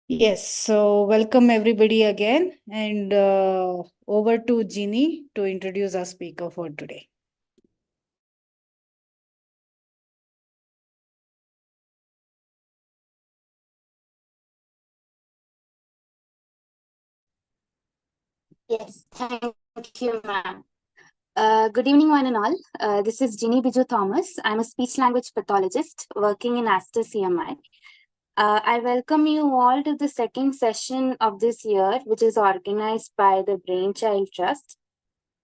Yes, so welcome everybody again, and over to Ginny to introduce our speaker for today. Yes, thank you, ma'am. Good evening, one and all. This is Ginny Biju Thomas. I'm a speech language pathologist working in Aster CMI. I welcome you all to the second session of this year, which is organized by the Brainchild Trust.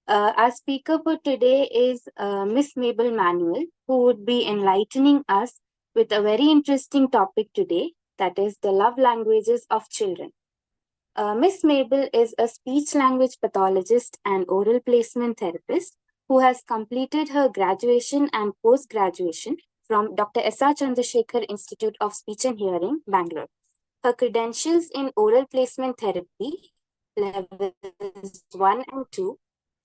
Our speaker for today is Miss Mabel Manuel, who would be enlightening us with a very interesting topic today, that is the love languages of children. Miss Mabel is a speech language pathologist and oral placement therapist who has completed her graduation and post graduation from Dr. S.R. Chandrasekhar Institute of Speech and Hearing, Bangalore. Her credentials in oral placement therapy, levels 1 and 2,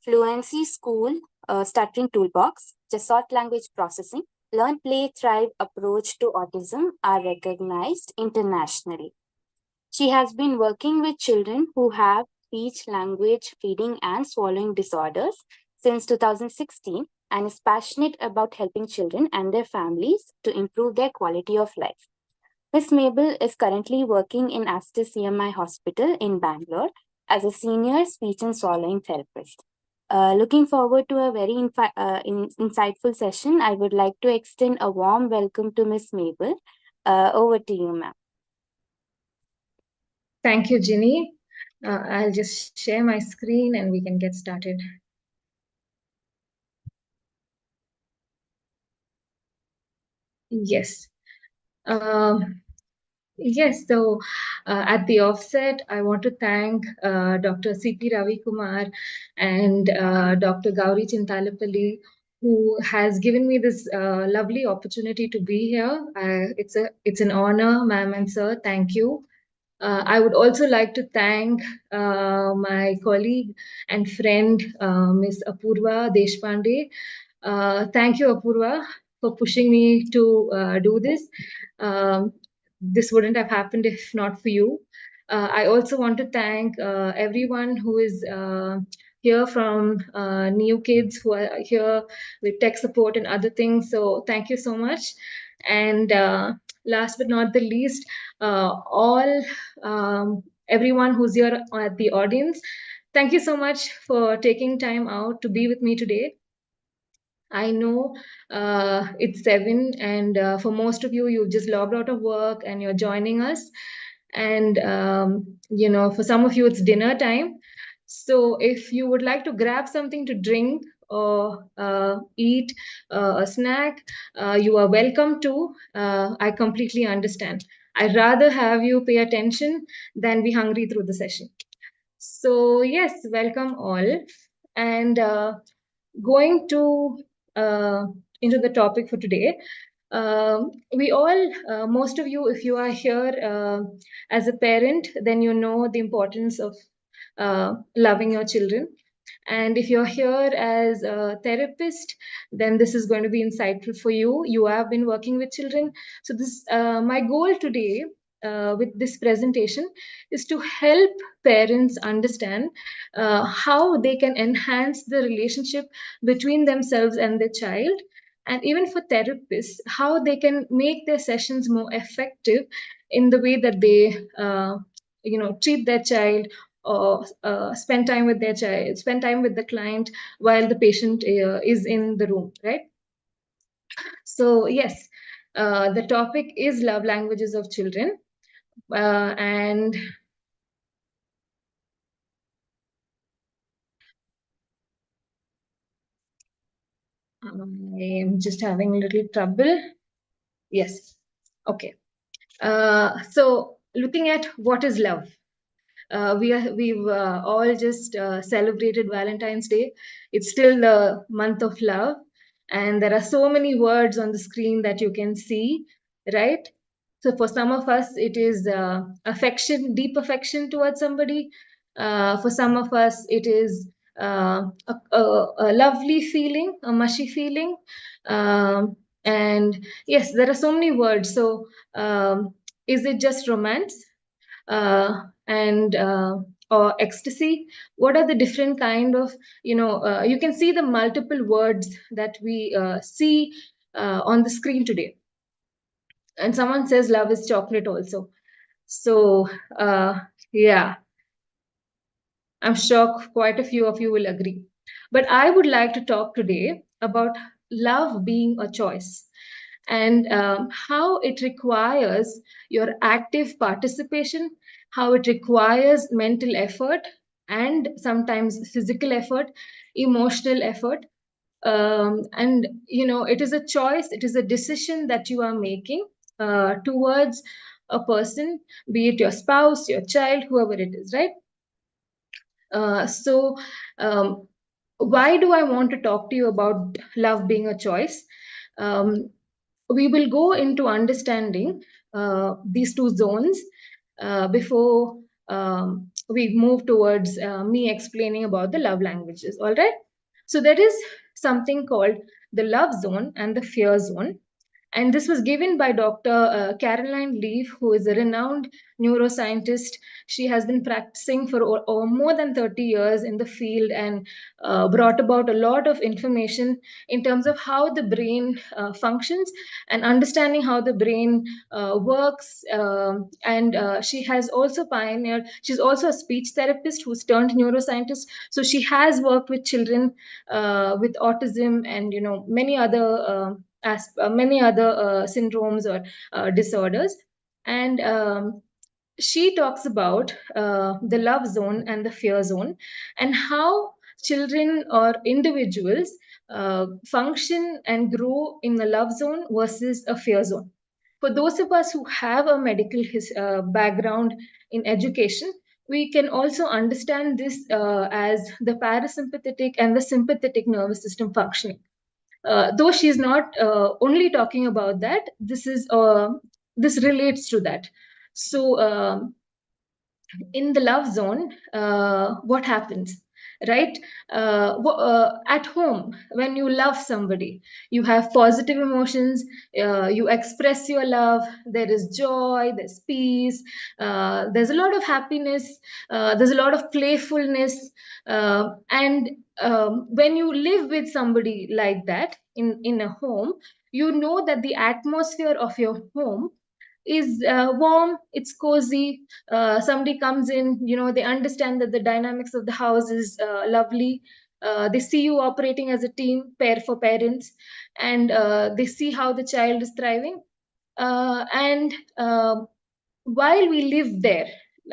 Fluency School, Stuttering Toolbox, Jasot Language Processing, Learn, Play, Thrive approach to autism are recognized internationally. She has been working with children who have speech, language, feeding, and swallowing disorders since 2016 and is passionate about helping children and their families to improve their quality of life. Miss Mabel is currently working in Aster CMI Hospital in Bangalore as a senior speech and swallowing therapist. Looking forward to a very insightful session. I would like to extend a warm welcome to Miss Mabel. Over to you, ma'am. Thank you, Ginny. I'll just share my screen and we can get started. Yes. Yes, so at the offset, I want to thank Dr. C.P. Ravi Kumar and Dr. Gauri Chintalapalli, who has given me this lovely opportunity to be here. It's an honor, ma'am and sir. Thank you. I would also like to thank my colleague and friend, Ms. Apurva Deshpande. Thank you, Apurva, for pushing me to do this. This wouldn't have happened if not for you. I also want to thank everyone who is here from New Kids who are here with tech support and other things. So thank you so much. And last but not the least, all everyone who's here at the audience, thank you so much for taking time out to be with me today. I know it's 7, and for most of you, you've just logged out of work and you're joining us. And, for some of you, it's dinner time. So if you would like to grab something to drink or eat a snack, you are welcome to. I completely understand. I'd rather have you pay attention than be hungry through the session. So, yes, welcome all. And going to into the topic for today. We all, most of you, if you are here as a parent, then you know the importance of loving your children. And if you're here as a therapist, then this is going to be insightful for you. You have been working with children. So this, my goal today with this presentation is to help parents understand how they can enhance the relationship between themselves and their child, and even for therapists, how they can make their sessions more effective in the way that they treat their child, or spend time with their child, spend time with the client while the patient is in the room, right? So yes, the topic is love languages of children, and I am just having a little trouble. Yes, okay. So looking at what is love, we've all just celebrated Valentine's Day. It's still the month of love, and there are so many words on the screen that you can see, right? So for some of us, it is affection, deep affection towards somebody. For some of us, it is a lovely feeling, a mushy feeling. And yes, there are so many words. So is it just romance? or ecstasy. What are the different kind of, you can see the multiple words that we see on the screen today. And someone says love is chocolate also. So yeah, I'm sure quite a few of you will agree. But I would like to talk today about love being a choice, and how it requires your active participation, how it requires mental effort and sometimes physical effort, emotional effort. And it is a choice, it is a decision that you are making towards a person, be it your spouse, your child, whoever it is, right? So why do I want to talk to you about love being a choice? We will go into understanding these two zones before we move towards me explaining about the love languages. All right. So there is something called the love zone and the fear zone. And this was given by Dr. Caroline Leaf, who is a renowned neuroscientist. She has been practicing for more than 30 years in the field, and brought about a lot of information in terms of how the brain functions and understanding how the brain works. And she has also pioneered, she's also a speech therapist who's turned neuroscientist. So she has worked with children with autism and many other syndromes or disorders. And she talks about the love zone and the fear zone, and how children or individuals function and grow in the love zone versus a fear zone. For those of us who have a medical background in education, we can also understand this as the parasympathetic and the sympathetic nervous system functioning. Though she's not only talking about that, this relates to that. So in the love zone, what happens, right? At home, when you love somebody, you have positive emotions, you express your love, there is joy, there's peace, there's a lot of happiness, there's a lot of playfulness. And when you live with somebody like that in a home, you know that the atmosphere of your home is warm, it's cozy. Somebody comes in, they understand that the dynamics of the house is lovely. They see you operating as a team, pair for parents, and they see how the child is thriving. And while we live there,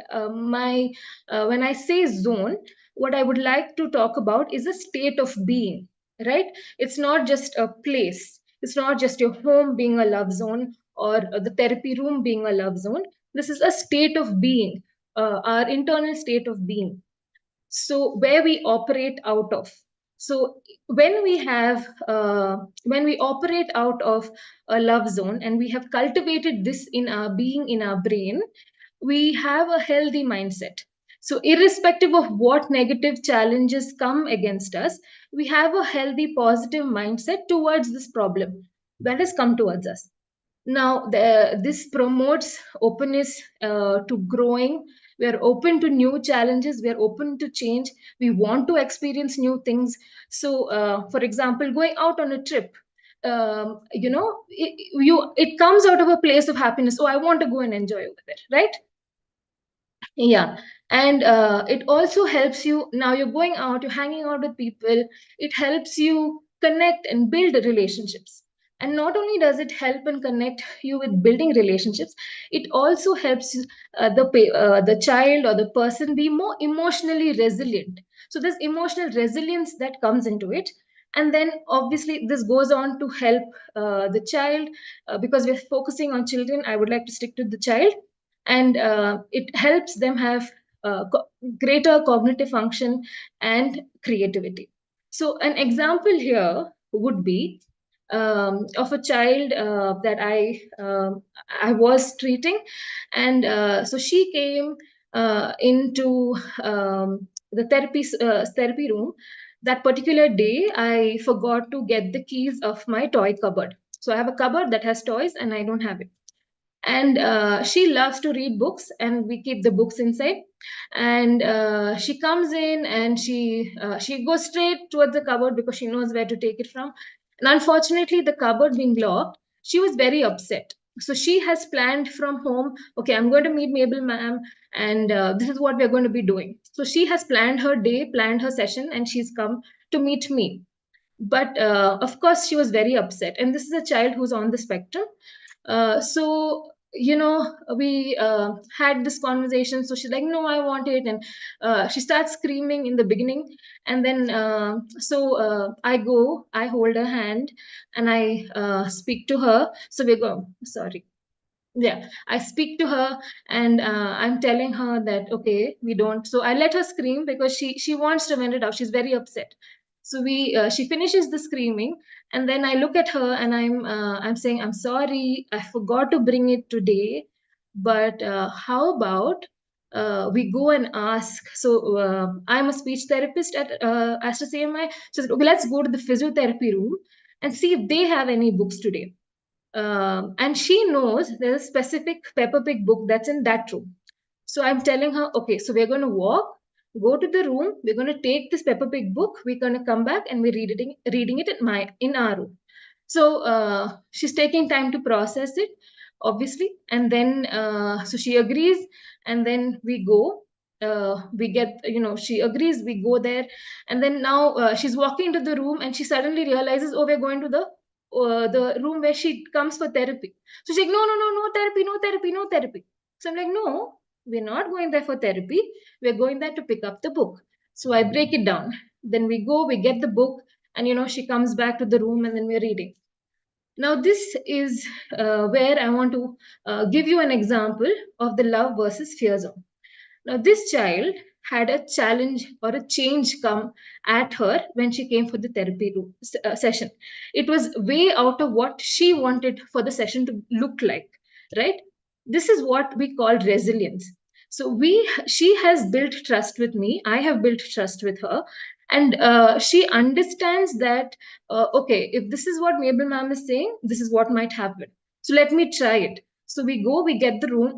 my when I say zone, what I would like to talk about is a state of being, right? It's not just a place, it's not just your home being a love zone, or the therapy room being a love zone. This is a state of being, our internal state of being, so where we operate out of. So when we operate out of a love zone, and we have cultivated this in our being, in our brain, we have a healthy mindset. So irrespective of what negative challenges come against us, we have a healthy positive mindset towards this problem that has come towards us. Now, this promotes openness to growing. We are open to new challenges. We are open to change. We want to experience new things. So, for example, going out on a trip, it comes out of a place of happiness. Oh, I want to go and enjoy over there, right? Yeah. And it also helps you. Now you're going out, you're hanging out with people. It helps you connect and build relationships. And not only does it help and connect you with building relationships, it also helps the child or the person be more emotionally resilient. So there's emotional resilience that comes into it. And then obviously this goes on to help the child, because we're focusing on children. I would like to stick to the child. And it helps them have greater cognitive function and creativity. So an example here would be of a child that I was treating, and so she came into the therapy room. That particular day, I forgot to get the keys of my toy cupboard. So I have a cupboard that has toys, and I don't have it. And she loves to read books, and we keep the books inside. And she comes in, and she goes straight towards the cupboard because she knows where to take it from. And unfortunately, the cupboard being locked, she was very upset. So she has planned from home, okay, I'm going to meet Mabel ma'am, and this is what we're going to be doing. So she has planned her day, planned her session, and she's come to meet me. But of course, she was very upset. And this is a child who's on the spectrum. So we had this conversation. So she's like, no, I want it. And she starts screaming in the beginning. And then I hold her hand, and I speak to her. So we go, sorry. Yeah, I speak to her, and I'm telling her that, okay, we don't. So I let her scream because she wants to vent it out. She's very upset. So she finishes the screaming, and then I look at her, and I'm saying, I'm sorry, I forgot to bring it today, but how about we go and ask. So I'm a speech therapist at Aster CMI. So I said, okay, let's go to the physiotherapy room and see if they have any books today. And she knows there's a specific Peppa Pig book that's in that room. So I'm telling her, okay, so we're going to walk, go to the room, we're going to take this Peppa Pig book, we're going to come back, and we're reading it in our room. So she's taking time to process it, obviously, and then so she agrees, and then we go. We get, she agrees, we go there, and then now she's walking into the room, and she suddenly realizes, oh, we're going to the room where she comes for therapy. So she's like, no, no, no, no therapy, no therapy, no therapy. So I'm like, no, we're not going there for therapy. We're going there to pick up the book. So I break it down. Then we go, we get the book, and she comes back to the room, and then we're reading. Now, this is where I want to give you an example of the love versus fear zone. Now, this child had a challenge or a change come at her when she came for the therapy session. It was way out of what she wanted for the session to look like, right? This is what we call resilience. So she has built trust with me. I have built trust with her, and she understands that okay, if this is what Mabel ma'am is saying, this is what might happen. So let me try it. So we go to the room,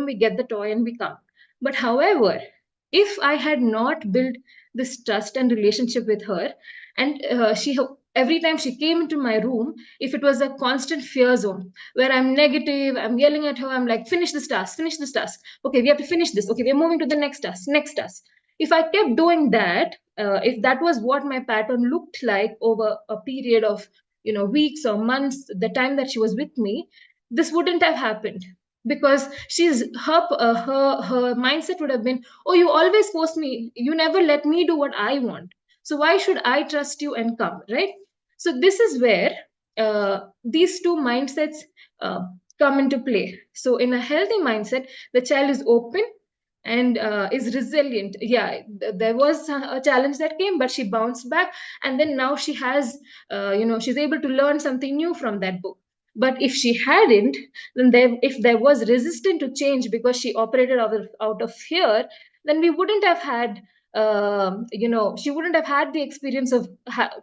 we get the toy, and we come. But however, if I had not built this trust and relationship with her, and every time she came into my room, if it was a constant fear zone where I'm negative, I'm yelling at her, I'm like, finish this task, finish this task. Okay, we have to finish this. Okay, we're moving to the next task, next task. If I kept doing that, if that was what my pattern looked like over a period of weeks or months, the time that she was with me, this wouldn't have happened, because her mindset would have been, oh, you always force me, you never let me do what I want, so why should I trust you and come, right? So this is where these two mindsets uh, come into play. So in a healthy mindset, the child is open and is resilient. Yeah, there was a challenge that came, but she bounced back, and then now she has she's able to learn something new from that book. But if she hadn't, then if there was resistance to change because she operated out of fear, then we wouldn't have had she wouldn't have had the experience of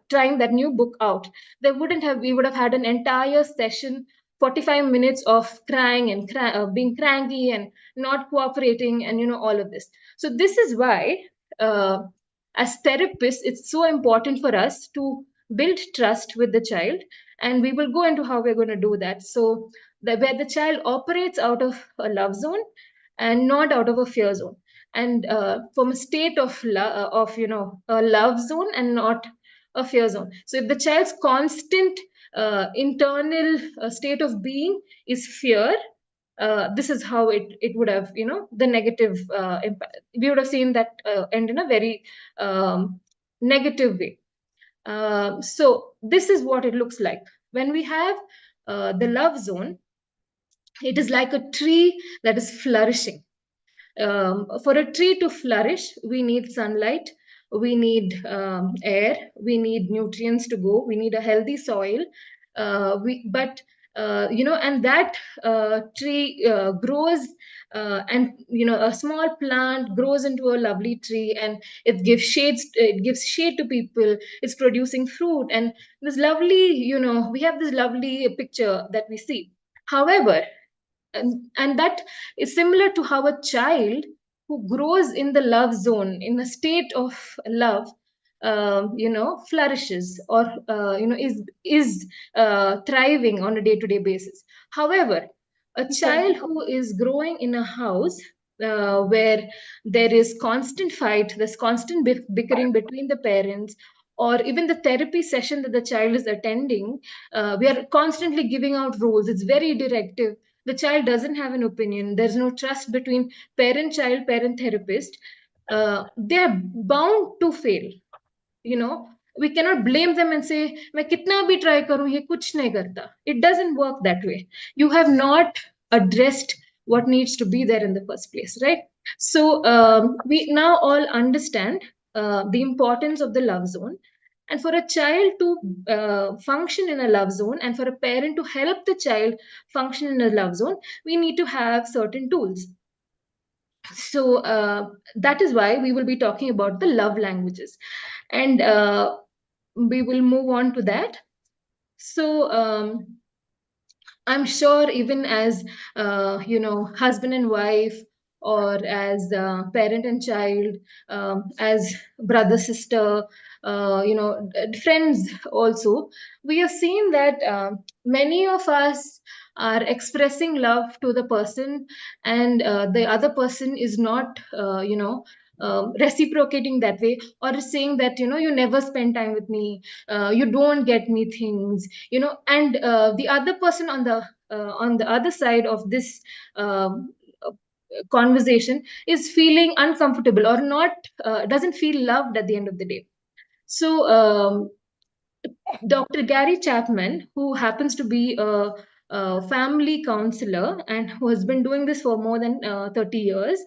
trying that new book out. We would have had an entire session, 45 minutes of crying and being cranky and not cooperating, and all of this. So this is why uh, as therapists, it's so important for us to build trust with the child, and we will go into how we're going to do that. So where the child operates out of a love zone and not out of a fear zone, and from a state of a love zone and not a fear zone. So if the child's constant internal state of being is fear, this is how it would have, the negative impact. We would have seen that end in a very negative way. So this is what it looks like when we have the love zone. It is like a tree that is flourishing. For a tree to flourish, we need sunlight, we need air, we need nutrients to go, we need a healthy soil. And that tree grows, and a small plant grows into a lovely tree, and it gives shade to people. It's producing fruit, and this lovely, we have this lovely picture that we see. However, and that is similar to how a child who grows in the love zone, in a state of love, flourishes, or is thriving on a day-to-day basis. However, a child who is growing in a house where there is constant fight, there's constant bickering between the parents, or even the therapy session that the child is attending, we are constantly giving out rules. It's very directive. The child doesn't have an opinion. There's no trust between parent child, parent therapist. They're bound to fail. We cannot blame them and say मैं कितना भी try करूं ये कुछ नहीं करता. It doesn't work that way. You have not addressed what needs to be there in the first place, right? So we now all understand the importance of the love zone. And for a child to function in a love zone, and for a parent to help the child function in a love zone, we need to have certain tools. So that is why we will be talking about the love languages, and we will move on to that. So I'm sure even as husband and wife, or as parent and child, as brother sister, friends also, we have seen that many of us are expressing love to the person, and the other person is not reciprocating that way, or is saying that you never spend time with me, you don't get me things, and the other person on the other side of this conversation is feeling uncomfortable, or not doesn't feel loved at the end of the day. So Dr. Gary Chapman, who happens to be a family counselor and who has been doing this for more than 30 years,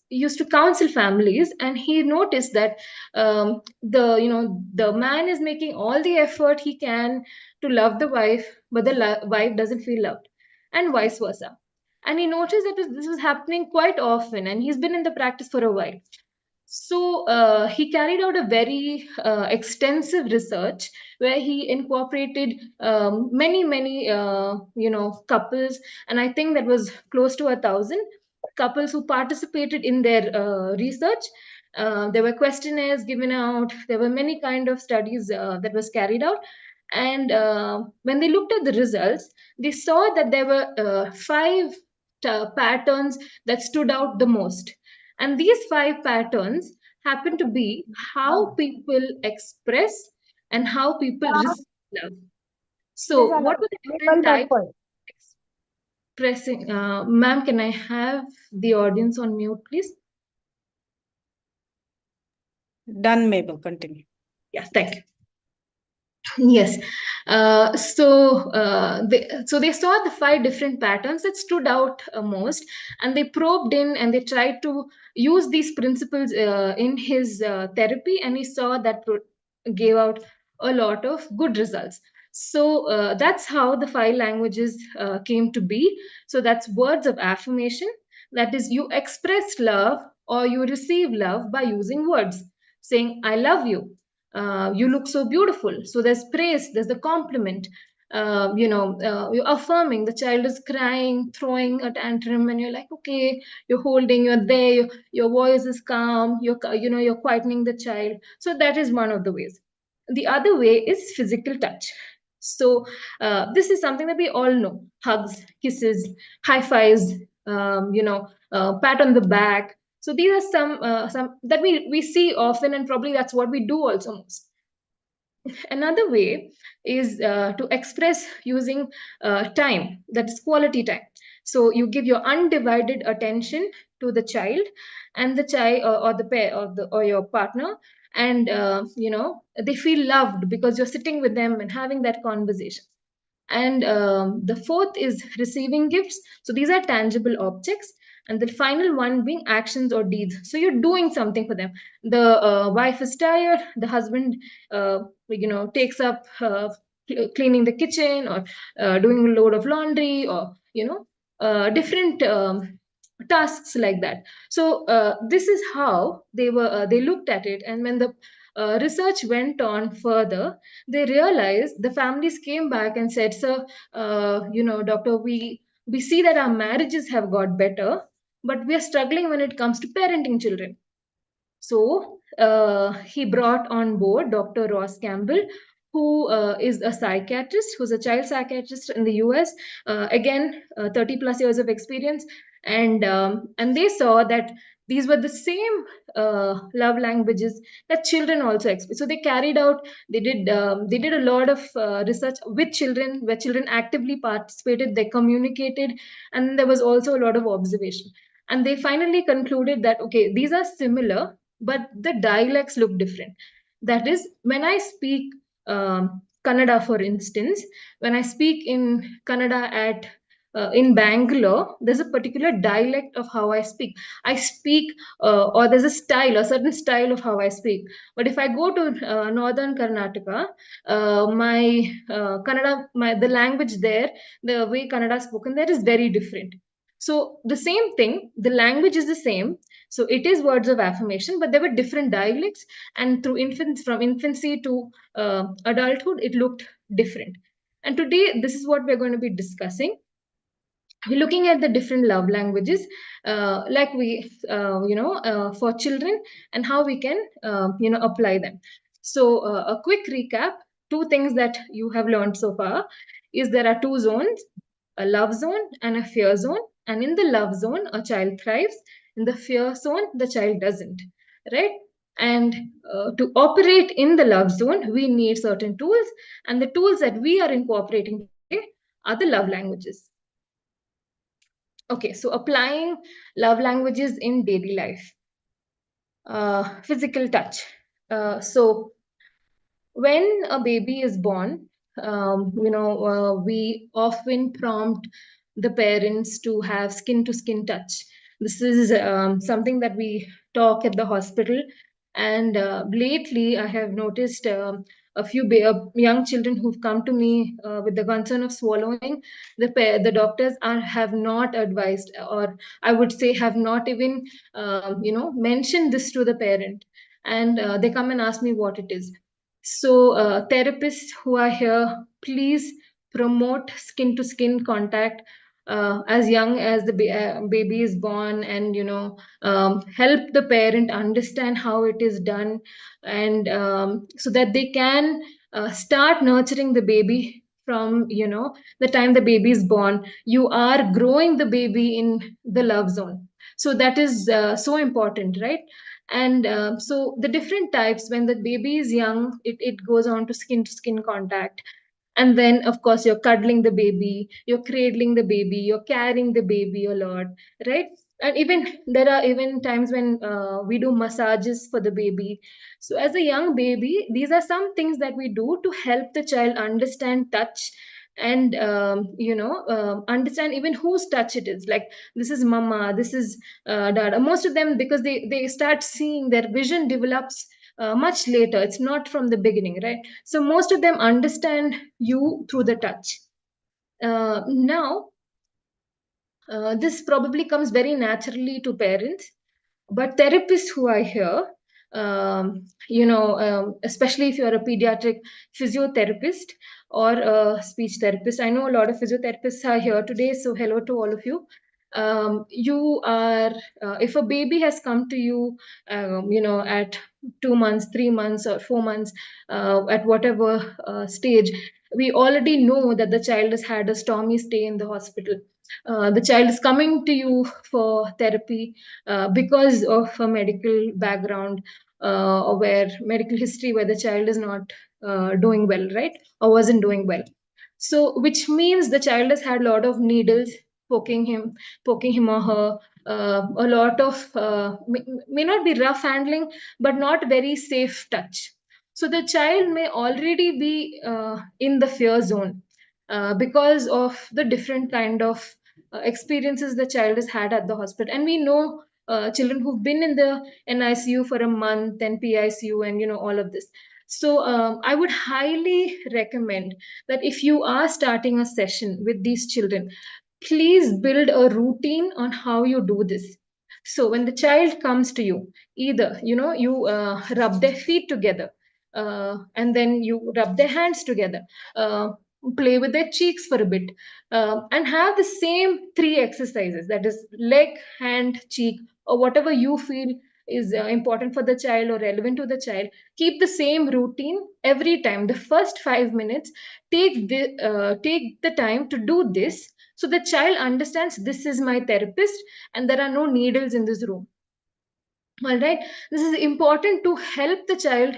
used to counsel families, and he noticed that the man is making all the effort he can to love the wife, but the wife doesn't feel loved, and vice versa. And he noticed that this was happening quite often, and he's been in the practice for a while. So he carried out a very extensive research where he incorporated many couples, and I think that was close to 1,000 couples who participated in their research. There were questionnaires given out. There were many kind of studies that was carried out, and when they looked at the results, they saw that there were 5 patterns that stood out the most. And these 5 patterns happen to be how people express and how people receive love. So, what were the different types of expressing? Ma'am, can I have the audience on mute, please? Done, Mabel. Continue. Yeah, thank you. Yes. So they saw the 5 different patterns that stood out most, and they probed in and they tried to use these principles in his therapy, and he saw that gave out a lot of good results. So that's how the 5 languages came to be. So that's words of affirmation. That is, you express love or you receive love by using words, saying, I love you. You look so beautiful. So there's praise, there's the compliment. You're affirming. The child is crying, throwing a tantrum, and you're like, okay, you're holding, you're there, your voice is calm, you're quietening the child. So that is one of the ways. The other way is physical touch. So this is something that we all know: hugs, kisses, high fives, pat on the back. So these are some that we see often, and probably that's what we do also most. Another way is to express using time, that's quality time. So you give your undivided attention to the child, and the child or the pair or your partner, and they feel loved because you're sitting with them and having that conversation. And the 4th is receiving gifts. So these are tangible objects. And the final one being actions or deeds. So you're doing something for them. The wife is tired. The husband, takes up cleaning the kitchen, or doing a load of laundry, or different tasks like that. So this is how they looked at it. And when the research went on further, they realized, the families came back and said, sir, doctor, we see that our marriages have got better, but we are struggling when it comes to parenting children. So he brought on board Dr. Ross Campbell, who is a psychiatrist, who's a child psychiatrist in the US. Again, 30 plus years of experience, and they saw that these were the same love languages that children also experience. So they carried out, they did a lot of research with children, where children actively participated, they communicated, and there was also a lot of observation. And they finally concluded that, okay, these are similar, but the dialects look different. That is, when I speak Kannada, for instance, when I speak in Kannada in Bangalore, there's a particular dialect of how I speak. I speak, or there's a certain style of how I speak. But if I go to northern Karnataka, my Kannada, the language there, the way Kannada is spoken there is very different. So the same thing, the language is the same, so it is words of affirmation, but there were different dialects, and from infancy to adulthood, it looked different. And today, this is what we're going to be discussing. We're looking at the different love languages, for children, and how we can, apply them. So a quick recap, two things that you have learned so far is there are two zones, a love zone and a fear zone. And in the love zone, a child thrives. In the fear zone, the child doesn't, right? And to operate in the love zone, we need certain tools. And the tools that we are incorporating today are the love languages. Okay, so applying love languages in daily life. Physical touch. So when a baby is born, we often prompt the parents to have skin-to-skin touch. This is something that we talk at the hospital. And lately, I have noticed a few young children who've come to me with the concern of swallowing. The doctors have not advised, or I would say have not even mentioned this to the parent. And they come and ask me what it is. So therapists who are here, please promote skin to skin contact as young as the baby is born, and help the parent understand how it is done, and so that they can start nurturing the baby from the time the baby is born. You are growing the baby in the love zone, so that is so important, right? And so the different types, when the baby is young, it goes on to skin contact. And then, of course, you're cuddling the baby, you're cradling the baby, you're carrying the baby a lot, right? And even there are even times when we do massages for the baby. So as a young baby, these are some things that we do to help the child understand touch, and understand even whose touch it is. Like, this is mama, this is dada. Most of them, because they start seeing, their vision develops much later. It's not from the beginning, right? So most of them understand you through the touch. Now, this probably comes very naturally to parents, but therapists who are here, especially if you're a pediatric physiotherapist or a speech therapist. I know a lot of physiotherapists are here today, so hello to all of you. You are, if a baby has come to you, at 2 months, 3 months, or 4 months, at whatever stage, we already know that the child has had a stormy stay in the hospital. The child is coming to you for therapy because of a medical background, or where medical history, where the child is not doing well, right? Or wasn't doing well. So, which means the child has had a lot of needles poking him or her, a lot of may not be rough handling, but not very safe touch. So the child may already be in the fear zone because of the different kind of experiences the child has had at the hospital. And we know children who've been in the NICU for a month, and PICU, and all of this. So I would highly recommend that if you are starting a session with these children, please build a routine on how you do this. So when the child comes to you, either you rub their feet together, and then you rub their hands together, play with their cheeks for a bit, and have the same 3 exercises, that is leg, hand, cheek, or whatever you feel is important for the child or relevant to the child. Keep the same routine every time. The first 5 minutes, take the time to do this, so the child understands this is my therapist and there are no needles in this room. All right, this is important to help the child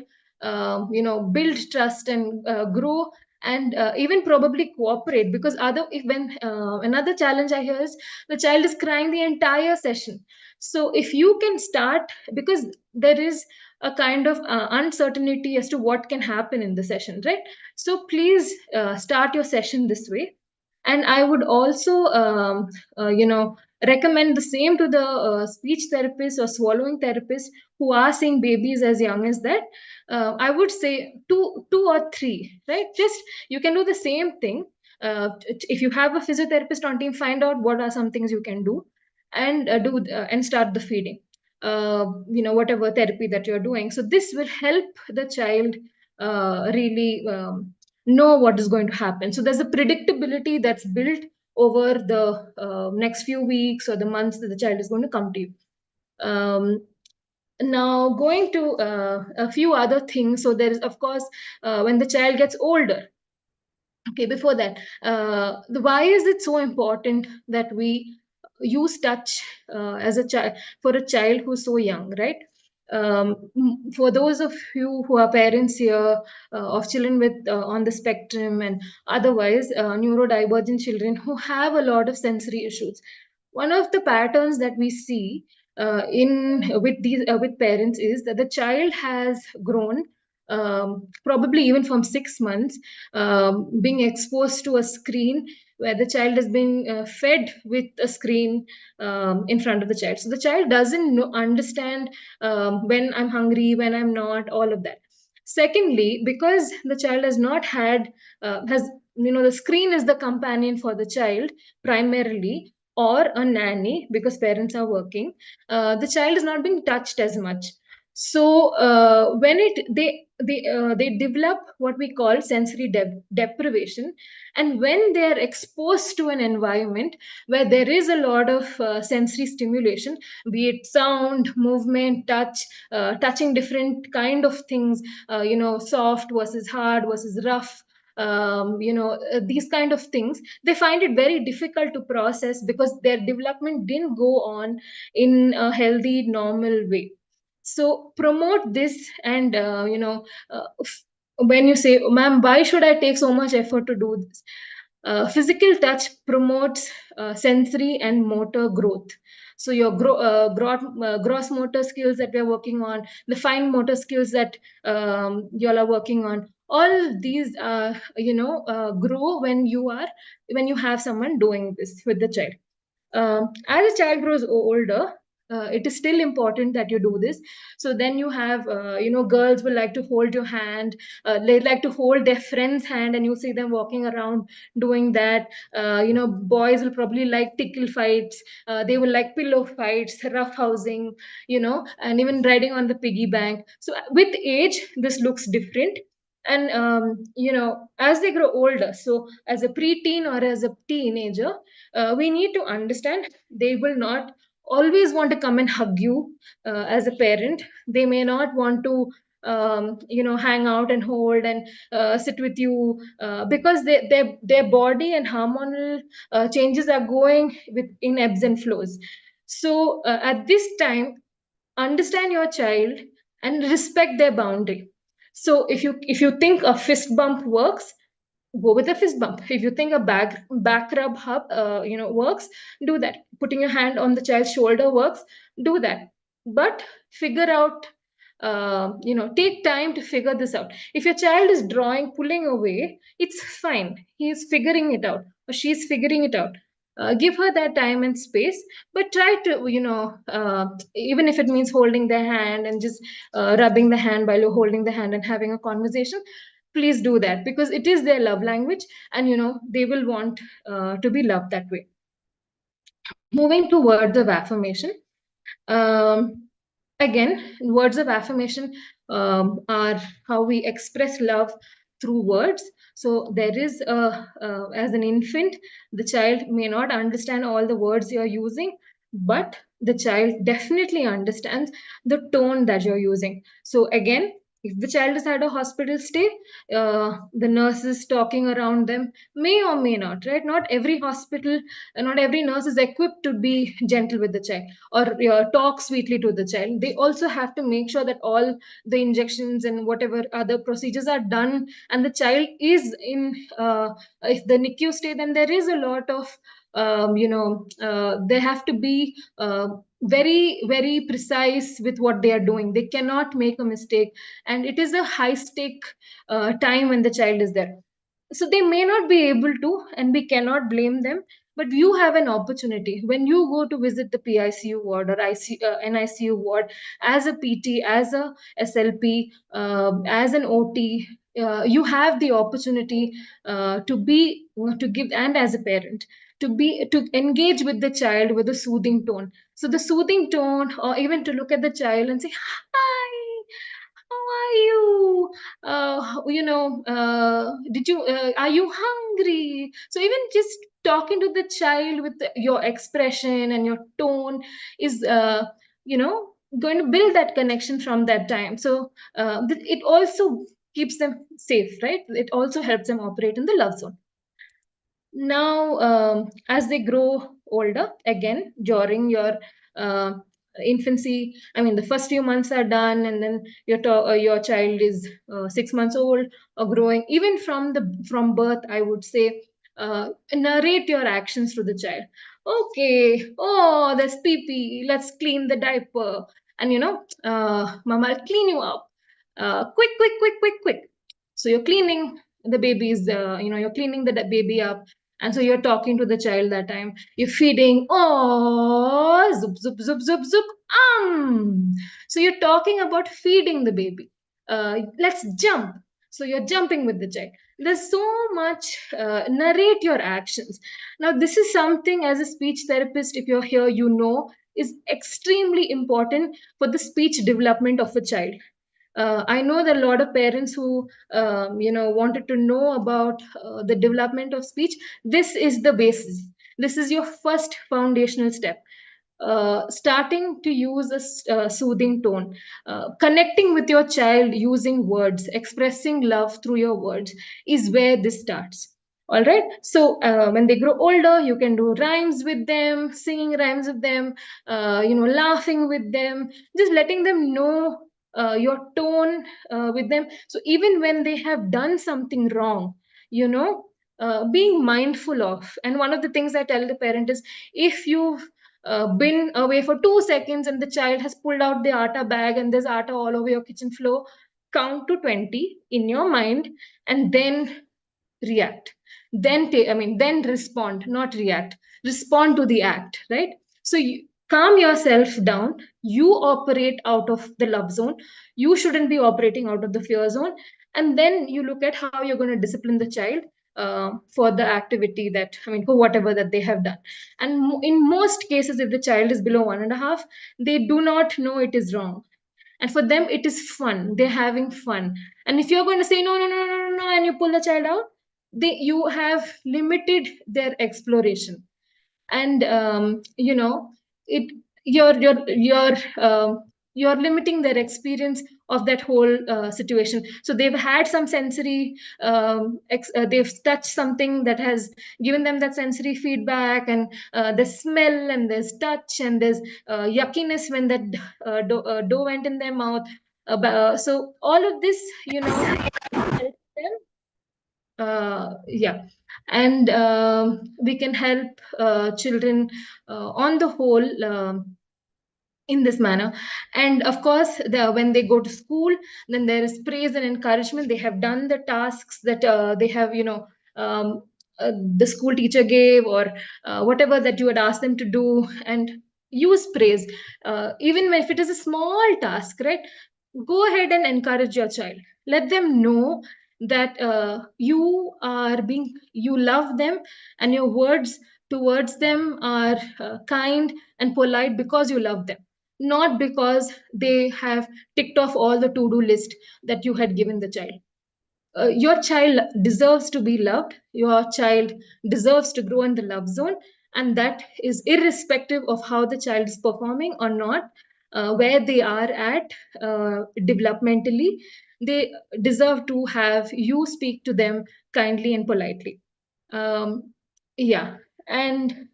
build trust and grow, and even probably cooperate, because another challenge I hear is the child is crying the entire session. So if you can start, because there is a kind of uncertainty as to what can happen in the session, right? So please start your session this way. And I would also recommend the same to the speech therapists or swallowing therapists who are seeing babies as young as that. I would say two or three, right? Just you can do the same thing. If you have a physiotherapist on team, find out what are some things you can do, and and start the feeding, whatever therapy that you're doing. So this will help the child really know what is going to happen. So there's a predictability that's built over the next few weeks or the months that the child is going to come to you. Now going to a few other things. So there is, of course, when the child gets older. Okay, before that, why is it so important that we use touch as a child, for a child who's so young, right? For those of you who are parents here of children with on the spectrum and otherwise neurodivergent children who have a lot of sensory issues, one of the patterns that we see in with parents is that the child has grown, probably even from 6 months, being exposed to a screen, where the child has been fed with a screen in front of the child. So the child doesn't understand when I'm hungry, when I'm not, all of that. Secondly, because the child has not had, has, the screen is the companion for the child primarily, or a nanny because parents are working, the child is not being touched as much. So when they develop what we call sensory deprivation, and when they are exposed to an environment where there is a lot of sensory stimulation, be it sound, movement, touch, touching different kind of things, soft versus hard versus rough, these kind of things, they find it very difficult to process because their development didn't go on in a healthy, normal way. So promote this, and when you say, ma'am, why should I take so much effort to do this? Physical touch promotes sensory and motor growth. So your gross motor skills that we are working on, the fine motor skills that you all are working on, all these grow when you have someone doing this with the child. As a child grows older, it is still important that you do this. So then you have, girls will like to hold your hand, they like to hold their friend's hand, and you see them walking around doing that. Boys will probably like tickle fights, they will like pillow fights, rough housing, and even riding on the piggy bank. So with age, this looks different. And as they grow older, so as a preteen or as a teenager, we need to understand they will not always want to come and hug you as a parent. They may not want to hang out and hold and sit with you, because their body and hormonal changes are going in ebbs and flows. So at this time, understand your child and respect their boundary. So if you think a fist bump works, go with a fist bump. If you think a back rub works, do that. Putting your hand on the child's shoulder works, do that. But figure out, take time to figure this out. If your child is drawing, pulling away, it's fine. He's figuring it out, or she's figuring it out. Give her that time and space, but try to, even if it means holding their hand and just rubbing the hand while you're holding the hand and having a conversation, please do that, because it is their love language, and they will want to be loved that way. Moving to words of affirmation. Again, words of affirmation are how we express love through words. So there is as an infant, the child may not understand all the words you're using, but the child definitely understands the tone that you're using. So again, if the child has had a hospital stay, the nurses talking around them may or may not, right? Not every hospital, not every nurse is equipped to be gentle with the child or talk sweetly to the child. They also have to make sure that all the injections and whatever other procedures are done, and the child is in. If the NICU stay, then there is a lot of they have to be very very precise with what they are doing. They cannot make a mistake, and it is a high stake time when the child is there. So they may not be able to, and we cannot blame them, but you have an opportunity when you go to visit the PICU ward or NICU ward as a PT, as a SLP, as an OT. You have the opportunity to give, and as a parent, to engage with the child with a soothing tone. So the soothing tone, or even to look at the child and say, "Hi, how are you? Did you are you hungry?" So even just talking to the child with your expression and your tone is going to build that connection from that time. So it also keeps them safe, right? It also helps them operate in the love zone. Now, as they grow older, again, during your infancy, I mean, the first few months are done, and then your child is 6 months old or growing. Even from birth, I would say, narrate your actions to the child. Okay, oh, there's pee pee. Let's clean the diaper, and Mama, I'll clean you up. Quick, quick, quick, quick, quick. So you're cleaning the baby's, you're cleaning the baby up, and so you're talking to the child that time. You're feeding, oh, zoop, zoop, zoop, zoop, zoop, So you're talking about feeding the baby. Let's jump. So you're jumping with the child. There's so much, narrate your actions. Now, this is something as a speech therapist, if you're here, is extremely important for the speech development of a child. I know that a lot of parents who wanted to know about the development of speech. This is the basis. This is your first foundational step. Starting to use a soothing tone, connecting with your child using words, expressing love through your words is where this starts. All right. So when they grow older, you can do rhymes with them, singing rhymes with them, laughing with them, just letting them know your tone with them. So even when they have done something wrong, being mindful of. And one of the things I tell the parent is, if you've been away for 2 seconds and the child has pulled out the atta bag and there's atta all over your kitchen floor, count to 20 in your mind and then react. Then respond, not react. Respond to the act, right? So you calm yourself down. You operate out of the love zone. You shouldn't be operating out of the fear zone. And then you look at how you're going to discipline the child for the activity for whatever that they have done. And in most cases, if the child is below 1.5, they do not know it is wrong, and for them it is fun. They're having fun. And if you're going to say no, no, no, no, no, no, and you pull the child out, you have limited their exploration. And it you're limiting their experience of that whole situation. So they've had some sensory they've touched something that has given them that sensory feedback, and there's smell and there's touch and there's yuckiness when that dough went in their mouth. So all of this helps them. Yeah. And we can help children on the whole in this manner. And of course, when they go to school, then there is praise and encouragement. They have done the tasks that they have the school teacher gave, or whatever that you had asked them to do, and use praise. Even if it is a small task, right? Go ahead and encourage your child. Let them know that you love them, and your words towards them are kind and polite because you love them. not because they have ticked off all the to-do list that you had given the child. Your child deserves to be loved. Your child deserves to grow in the love zone, and that is irrespective of how the child is performing or not, where they are at developmentally. They deserve to have you speak to them kindly and politely. Yeah, and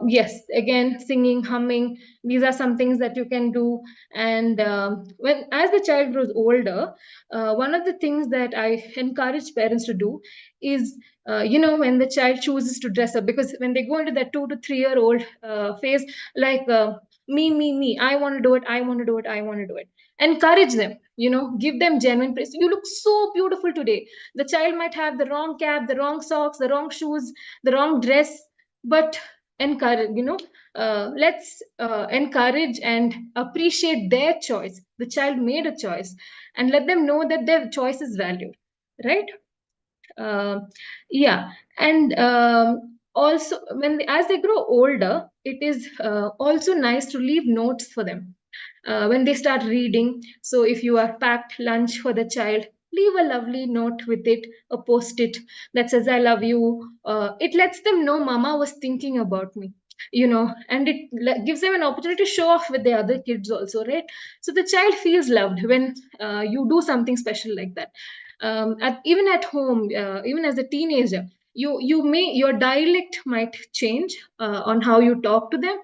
yes, again, singing, humming, these are some things that you can do. And when as the child grows older, one of the things that I encourage parents to do is, when the child chooses to dress up, because when they go into that 2 to 3 year old phase, like me, I want to do it, I want to do it, I want to do it. Encourage them, give them genuine praise. You look so beautiful today. The child might have the wrong cap, the wrong socks, the wrong shoes, the wrong dress, but encourage, let's encourage and appreciate their choice. The child made a choice, and let them know that their choice is valued, right? Yeah, and also as they grow older, it is also nice to leave notes for them when they start reading. So if you are packed lunch for the child, leave a lovely note with it, a post-it that says, I love you. It lets them know mama was thinking about me, and it gives them an opportunity to show off with the other kids also, right? So the child feels loved when you do something special like that. Even at home, even as a teenager, your dialect might change on how you talk to them,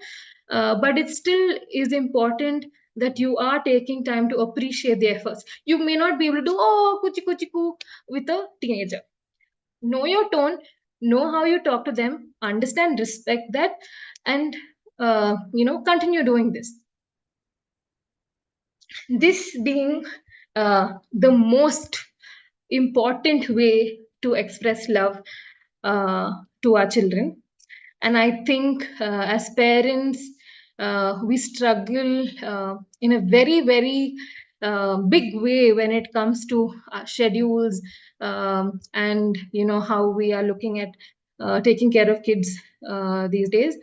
but it still is important that you are taking time to appreciate the efforts. You may not be able to do kuchi kuchi ku with a teenager. Know your tone, know how you talk to them, understand, respect that, and continue doing this. This being the most important way to express love to our children. And I think as parents, we struggle in a very, very big way when it comes to schedules, and how we are looking at taking care of kids these days.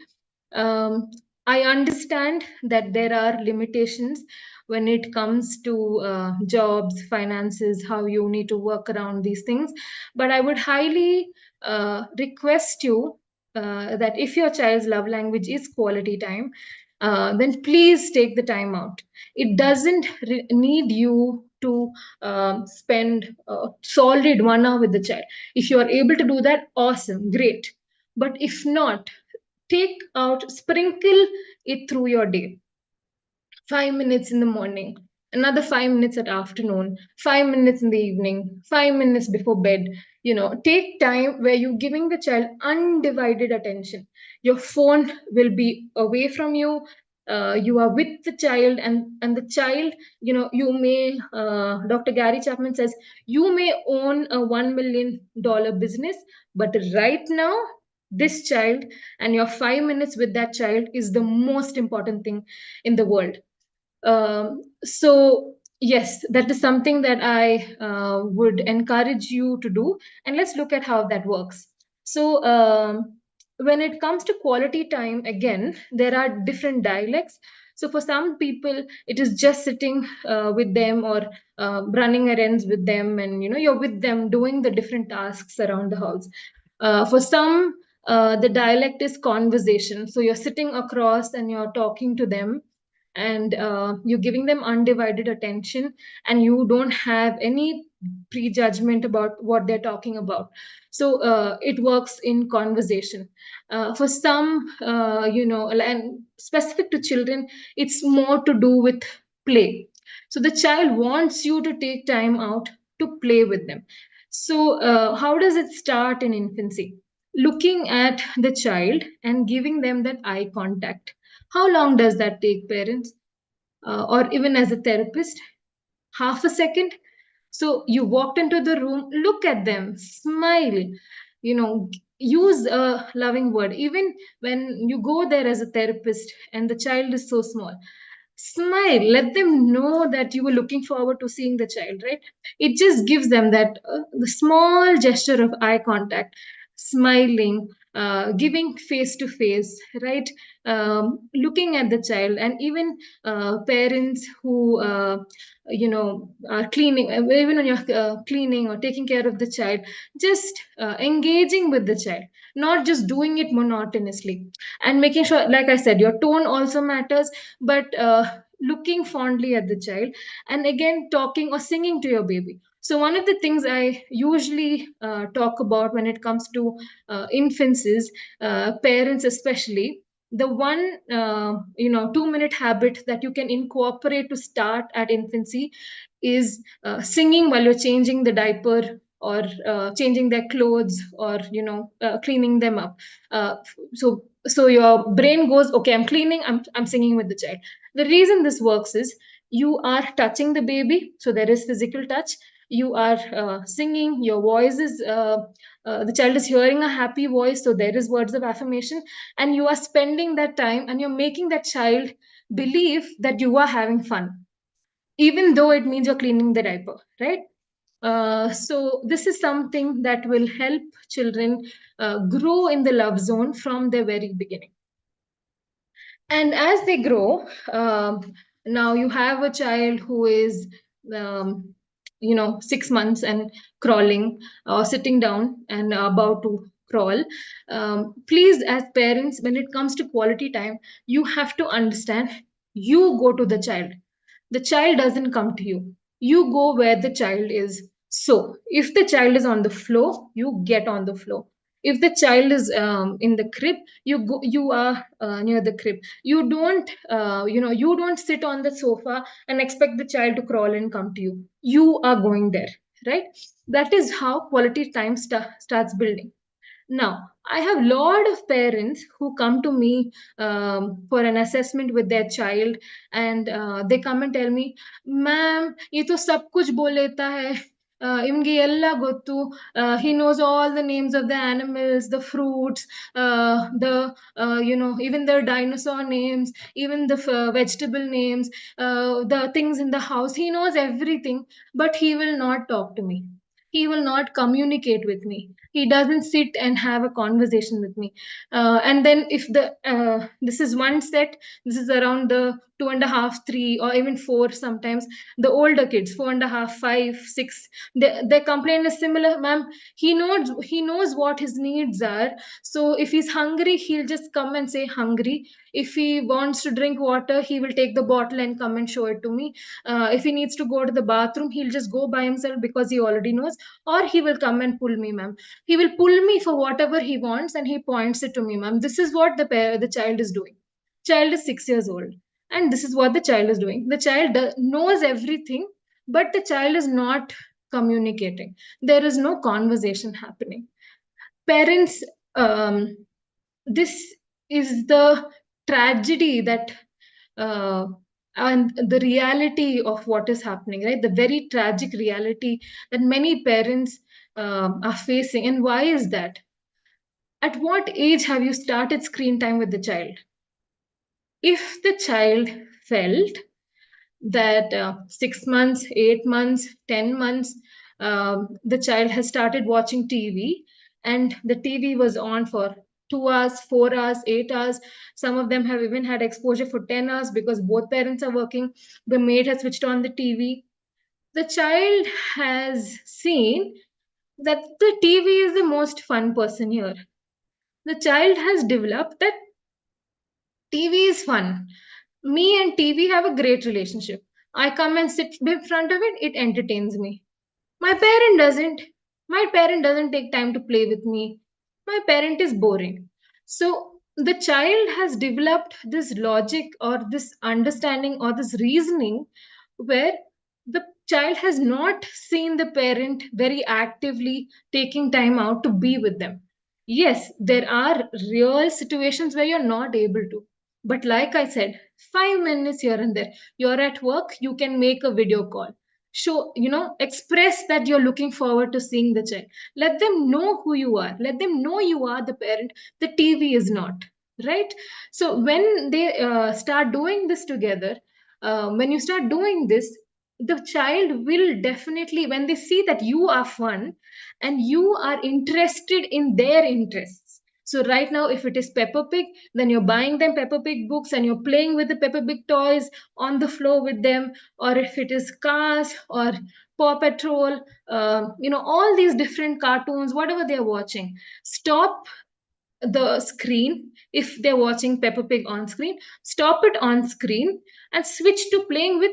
I understand that there are limitations when it comes to jobs, finances, how you need to work around these things. But I would highly request you that if your child's love language is quality time, then please take the time out. It doesn't need you to spend solid 1 hour with the child. If you are able to do that, awesome, great. But if not, sprinkle it through your day. 5 minutes in the morning, another 5 minutes at afternoon, 5 minutes in the evening, 5 minutes before bed. Take time where you're giving the child undivided attention. Your phone will be away from you. You are with the child, and the child, you may, Dr. Gary Chapman says, you may own a $1 million business, but right now, this child and your 5 minutes with that child is the most important thing in the world. So yes, that is something that I would encourage you to do, and let's look at how that works. So when it comes to quality time, again, there are different dialects. So for some people, it is just sitting with them or running errands with them, and you're with them doing the different tasks around the house. For some, the dialect is conversation. So you're sitting across and you're talking to them, and you're giving them undivided attention, and you don't have any prejudgment about what they're talking about. So it works in conversation. For some, and specific to children, it's more to do with play. So the child wants you to take time out to play with them. So how does it start in infancy? Looking at the child and giving them that eye contact. How long does that take, parents? Or even as a therapist, half a second. So you walked into the room, look at them, smile, use a loving word. Even when you go there as a therapist and the child is so small, smile, let them know that you were looking forward to seeing the child, right? It just gives them that the small gesture of eye contact, smiling, giving face to face, right? Looking at the child, and even parents who are cleaning, even when you're cleaning or taking care of the child, just engaging with the child, not just doing it monotonously, and making sure, like I said, your tone also matters, but looking fondly at the child, and again talking or singing to your baby. So one of the things I usually talk about when it comes to infants is, parents especially, the one 2-minute habit that you can incorporate to start at infancy is singing while you're changing the diaper, or changing their clothes, or cleaning them up. So your brain goes, okay, I'm cleaning, I'm singing with the child. The reason this works is you are touching the baby, so there is physical touch. You are singing, your voice is the child is hearing a happy voice, so there is words of affirmation, and you are spending that time, and you're making that child believe that you are having fun, even though it means you're cleaning the diaper, right? So this is something that will help children grow in the love zone from the very beginning. And as they grow, now you have a child who is, 6 months and crawling, or sitting down and about to crawl. Please, as parents, when it comes to quality time, you have to understand, you go to the child. The child doesn't come to you. You go where the child is. So if the child is on the floor, you get on the floor. If the child is in the crib, you are near the crib. You don't sit on the sofa and expect the child to crawl and come to you. You are going there, right? That is how quality time starts building. Now, I have a lot of parents who come to me for an assessment with their child, and they come and tell me, "Ma'am, ये तो सब कुछ बोल लेता है. ಇವ್ನಿಗೆ ಎಲ್ಲ ಗೊತ್ತು. He knows all the names of the animals, the fruits, even the dinosaur names, even the vegetable names, the things in the house. He knows everything, but he will not talk to me. He will not communicate with me. He doesn't sit and have a conversation with me." And then if this is one set, this is around the 2.5, 3, or even 4 sometimes. The older kids, 4.5, 5, 6, their complaint is similar. "Ma'am, he knows what his needs are. So if he's hungry, he'll just come and say hungry. If he wants to drink water, he will take the bottle and come and show it to me. If he needs to go to the bathroom, he'll just go by himself because he already knows, or he will come and pull me, ma'am. He will pull me for whatever he wants, and he points it to me, ma'am. This is what the child is doing. Child is 6 years old, and this is what the child is doing. The child knows everything, but the child is not communicating. There is no conversation happening. Parents, this is the tragedy that and the reality of what is happening, right? The very tragic reality that many parents are facing. And why is that? At what age have you started screen time with the child? If the child felt that 6 months, 8 months, 10 months, the child has started watching TV, and the TV was on for 2 hours, 4 hours, 8 hours. Some of them have even had exposure for 10 hours because both parents are working. The maid has switched on the TV. The child has seen that the TV is the most fun person here. The child has developed that TV is fun. Me and TV have a great relationship. I come and sit in front of it, it entertains me. My parent doesn't. My parent doesn't take time to play with me. My parent is boring. So the child has developed this logic, or this understanding, or this reasoning, where the child has not seen the parent very actively taking time out to be with them. Yes, there are real situations where you're not able to. But like I said, 5 minutes here and there. You're at work, you can make a video call. Show, express that you're looking forward to seeing the child. Let them know who you are. Let them know you are the parent. The TV is not, right? So when they start doing this together, when you start doing this, the child will definitely, when they see that you are fun and you are interested in their interests, So right now, if it is Peppa Pig, then you're buying them Peppa Pig books and you're playing with the Peppa Pig toys on the floor with them. Or if it is Cars or Paw Patrol, all these different cartoons, whatever they're watching, stop the screen. If they're watching Peppa Pig on screen, stop it on screen and switch to playing with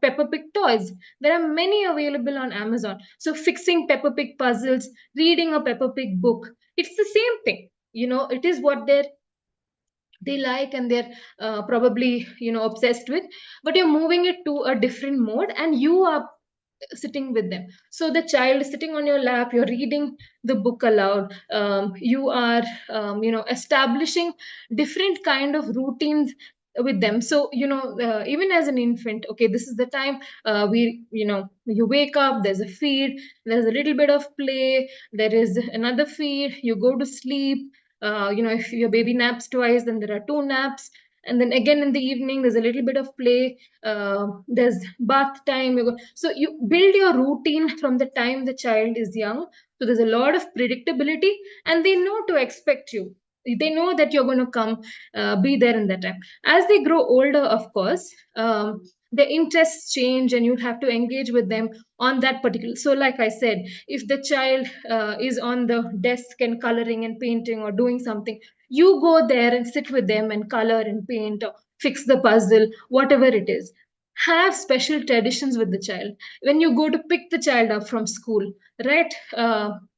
Peppa Pig toys. There are many available on Amazon. So fixing Peppa Pig puzzles, reading a Peppa Pig book, it's the same thing. It is what they like and they're probably obsessed with, but you're moving it to a different mode and you are sitting with them. So the child is sitting on your lap, you're reading the book aloud, you are establishing different kind of routines with them. So even as an infant, okay, this is the time, you wake up, there's a feed, there's a little bit of play, there is another feed, you go to sleep. If your baby naps twice, then there are two naps, and then again in the evening there's a little bit of play, there's bath time. So you build your routine from the time the child is young. So there's a lot of predictability, and they know to expect you. They know that you're going to come, be there in that time. As they grow older, of course, their interests change, and you have to engage with them on that particular. So, like I said, if the child is on the desk and coloring and painting or doing something, you go there and sit with them and color and paint or fix the puzzle, whatever it is. Have special traditions with the child. When you go to pick the child up from school, right,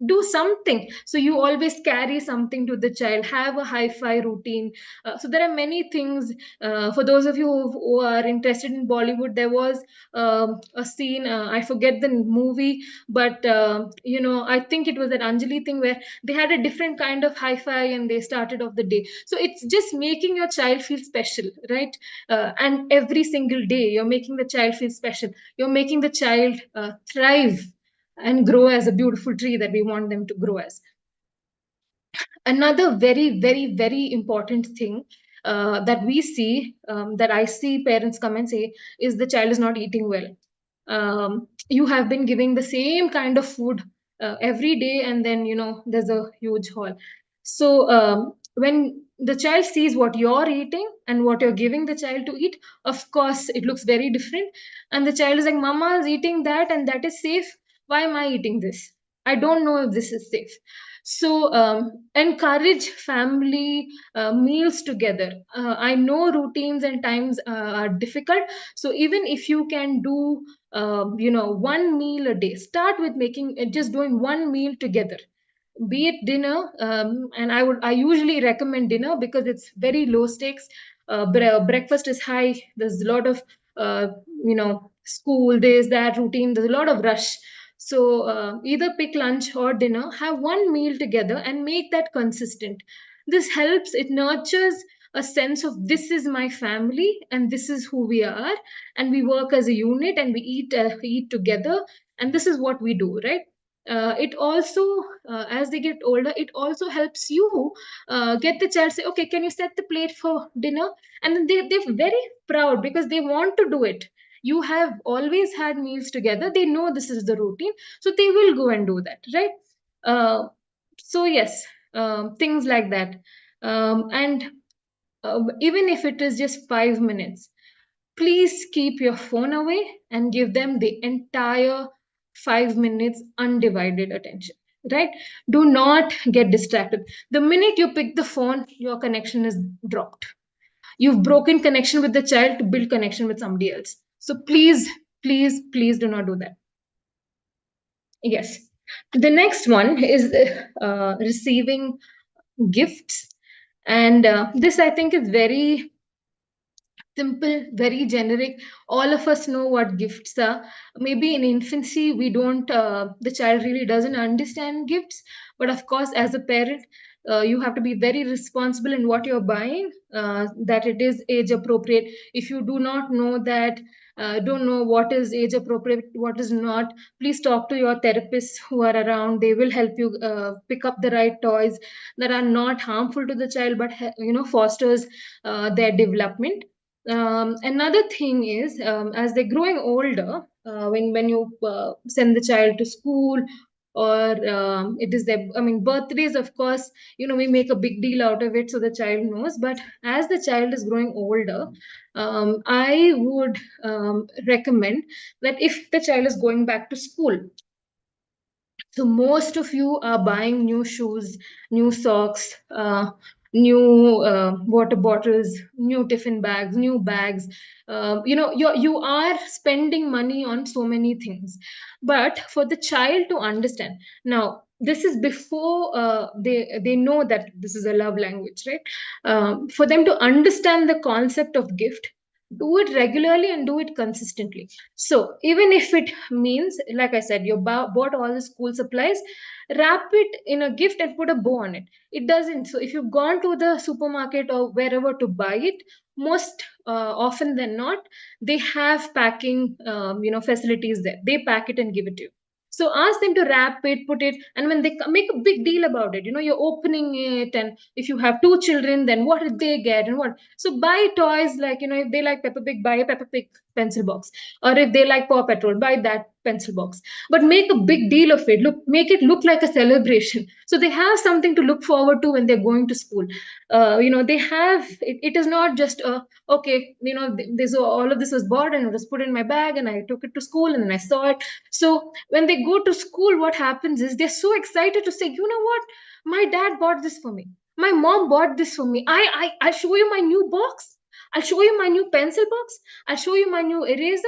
do something. So you always carry something to the child, have a hi-fi routine. So there are many things. For those of you who are interested in Bollywood, there was a scene, I forget the movie, but I think it was an Anjali thing where they had a different kind of hi-fi and they started off the day. So it's just making your child feel special, right? And every single day you're making the child feel special, you're making the child thrive and grow as a beautiful tree that we want them to grow as. Another very, very, very important thing that we see, that I see parents come and say, is the child is not eating well. You have been giving the same kind of food every day, and then there's a huge haul. So when the child sees what you're eating and what you're giving the child to eat, of course it looks very different, and the child is like, mama is eating that and that is safe, why am I eating this? I don't know if this is safe. So encourage family meals together. I know routines and times are difficult, so even if you can do one meal a day, start with making just doing one meal together, be it dinner. And I usually recommend dinner because it's very low stakes. Breakfast is high, there's a lot of uh, school, there's that routine, there's a lot of rush. So either pick lunch or dinner, have one meal together and make that consistent. This helps, it nurtures a sense of this is my family and this is who we are, and we work as a unit and we eat together, and this is what we do, right? It also, as they get older, it also helps you get the child say, okay, can you set the plate for dinner? And then they're very proud because they want to do it. You have always had meals together, they know this is the routine, so they will go and do that, right? So yes, things like that. And even if it is just 5 minutes, please keep your phone away and give them the entire 5 minutes undivided attention, right? Do not get distracted. The minute you pick the phone, your connection is dropped. You've broken connection with the child to build connection with somebody else. So please, please, please do not do that. Yes. The next one is receiving gifts. And this, I think, is very simple, very generic. All of us know what gifts are. Maybe in infancy, we don't, the child really doesn't understand gifts. But of course, as a parent, you have to be very responsible in what you're buying, that it is age appropriate. If you do not know that, don't know what is age appropriate, what is not, please talk to your therapists who are around. They will help you pick up the right toys that are not harmful to the child, but fosters their development. Another thing is, as they're growing older, when you send the child to school or it is their, I mean, birthdays, of course, we make a big deal out of it so the child knows. But as the child is growing older, I would recommend that if the child is going back to school, so most of you are buying new shoes, new socks, new water bottles, new tiffin bags, new bags. You are spending money on so many things. But for the child to understand, now this is before they know that this is a love language, right? For them to understand the concept of gift, do it regularly and do it consistently. So even if it means, like I said, you bought all the school supplies, wrap it in a gift and put a bow on it. It doesn't. So if you've gone to the supermarket or wherever to buy it, most often than not, they have packing, facilities there. They pack it and give it to you. So ask them to wrap it, put it, and when they make a big deal about it, you're opening it, and if you have two children, then what did they get and what? So buy toys like, if they like Peppa Pig, buy a Peppa Pig pencil box, or if they like Paw Patrol, buy that pencil box. But make a big deal of it. Make it look like a celebration, so they have something to look forward to when they're going to school. They have it. It is not just okay. This all of this was bought and it was put in my bag, and I took it to school and then I saw it. So when they go to school, what happens is they're so excited to say, you know what, my dad bought this for me. My mom bought this for me. I'll show you my new box. I'll show you my new pencil box. I'll show you my new eraser.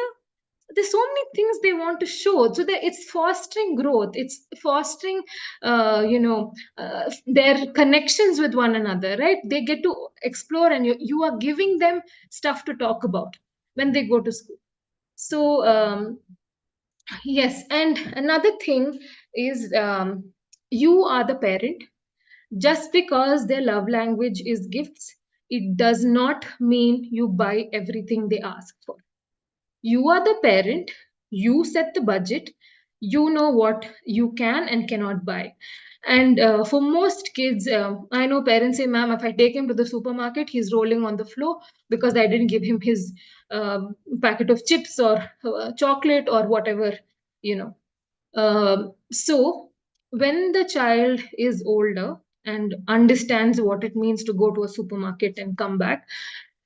There's so many things they want to show, so that it's fostering growth. It's fostering their connections with one another, right? They get to explore, and you are giving them stuff to talk about when they go to school. So yes, and another thing is, you are the parent. Just because their love language is gifts, it does not mean you buy everything they ask for. You are the parent, you set the budget, you know what you can and cannot buy. And for most kids, I know parents say, ma'am, if I take him to the supermarket, he's rolling on the floor because I didn't give him his packet of chips or chocolate or whatever, you know. So when the child is older and understands what it means to go to a supermarket and come back,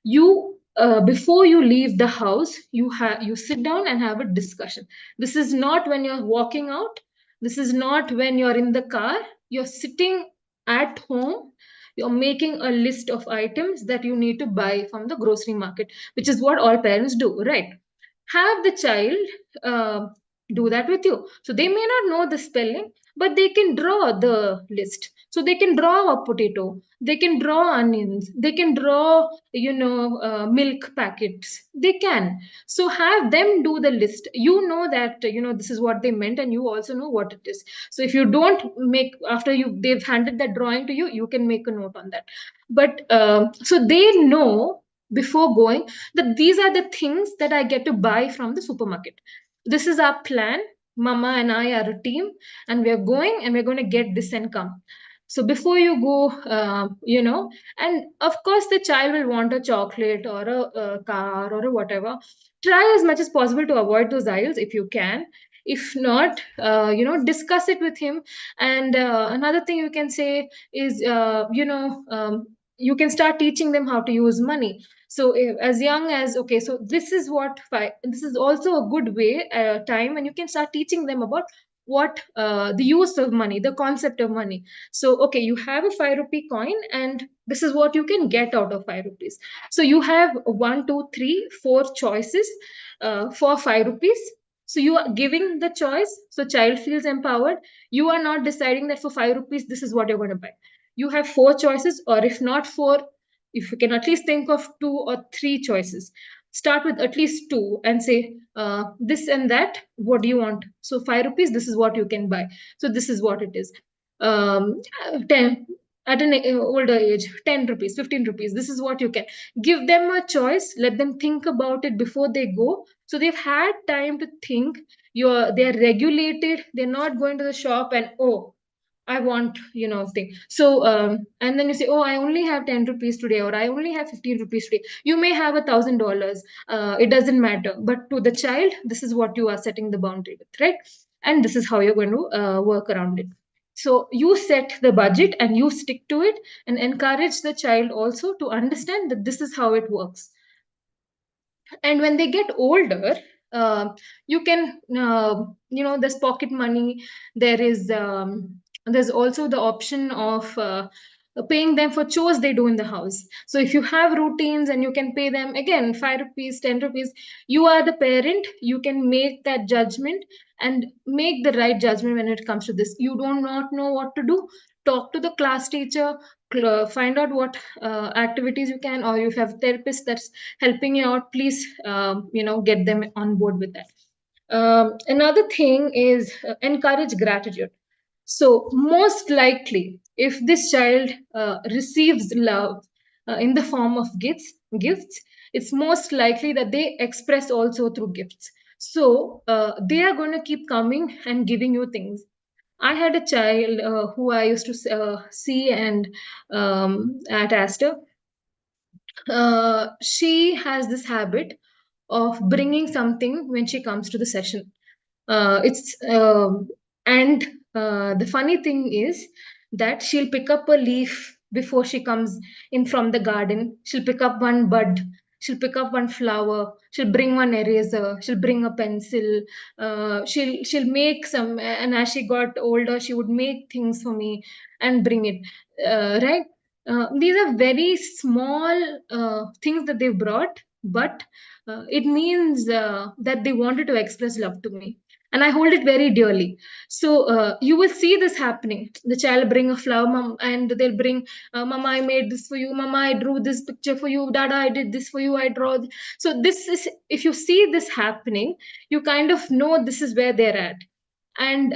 you before you leave the house, you sit down and have a discussion. This is not when you're walking out. This is not when you're in the car. You're sitting at home. You're making a list of items that you need to buy from the grocery market, which is what all parents do, right? Have the child do that with you. So they may not know the spelling, but they can draw the list. So they can draw a potato, they can draw onions, they can draw, milk packets. They can. So have them do the list. You know that, this is what they meant, and you also know what it is. So if you don't make, after they've handed that drawing to you, you can make a note on that. But so they know before going that these are the things that I get to buy from the supermarket. This is our plan. Mama and I are a team, and we're going and we're going to get this and come. So before you go, and of course the child will want a chocolate or a car or a whatever. Try as much as possible to avoid those aisles if you can. If not, discuss it with him. And another thing you can say is, you can start teaching them how to use money. So as young as, okay, so this is this is also a good way, time, and you can start teaching them about what the use of money, the concept of money. So okay, you have a 5 rupee coin, and this is what you can get out of 5 rupees. So you have 1, 2, 3, 4 choices for 5 rupees. So you are giving the choice, so child feels empowered. You are not deciding that for 5 rupees this is what you're going to buy. You have 4 choices, or if not 4, if you can at least think of 2 or 3 choices. Start with at least 2 and say, this and that, what do you want? So 5 rupees, this is what you can buy. So this is what it is. 10 at an older age, 10 rupees, 15 rupees, this is what you can. Give them a choice, let them think about it before they go. So they've had time to think. They're regulated, they're not going to the shop and, oh, I want, thing. So, and then you say, oh, I only have 10 rupees today, or I only have 15 rupees today. You may have $1,000. It doesn't matter. But to the child, this is what you are setting the boundary with, right? and this is how you're going to work around it. So you set the budget and you stick to it, and encourage the child also to understand that this is how it works. And when they get older, you can there's pocket money. There's also the option of paying them for chores they do in the house. So if you have routines and you can pay them, again, 5 rupees, 10 rupees, you are the parent, you can make that judgment and make the right judgment when it comes to this. You do not know what to do, talk to the class teacher, find out what activities you can, or you have therapists that's helping you out. Please get them on board with that. Another thing is encourage gratitude. So most likely, if this child receives love in the form of gifts, it's most likely that they express also through gifts. So they are going to keep coming and giving you things. I had a child who I used to see and at Astor. She has this habit of bringing something when she comes to the session. It's and The funny thing is that she'll pick up a leaf before she comes in from the garden. She'll pick up one bud. She'll pick up one flower. She'll bring one eraser. She'll bring a pencil. She'll make some. And as she got older, she would make things for me and bring it. Right. These are very small things that they've brought, but it means that they wanted to express love to me, and I hold it very dearly. So you will see this happening. The child bring a flower, mom, and they'll bring, Mama, I made this for you. Mama, I drew this picture for you. Dada, I did this for you. I draw. So this is, if you see this happening, you kind of know this is where they're at, and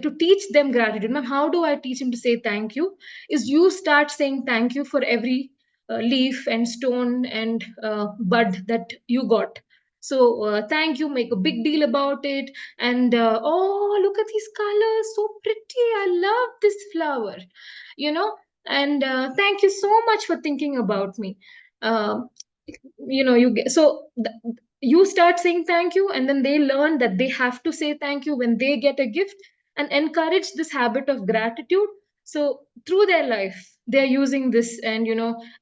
to teach them gratitude. Now, how do I teach him to say thank you? Is you start saying thank you for every leaf and stone and bud that you got. So thank you, make a big deal about it, and oh, look at these colors, so pretty. I love this flower, and thank you so much for thinking about me. Uh, you get so. You start saying thank you, and then they learn that they have to say thank you when they get a gift, and encourage this habit of gratitude. So through their life they're using this, and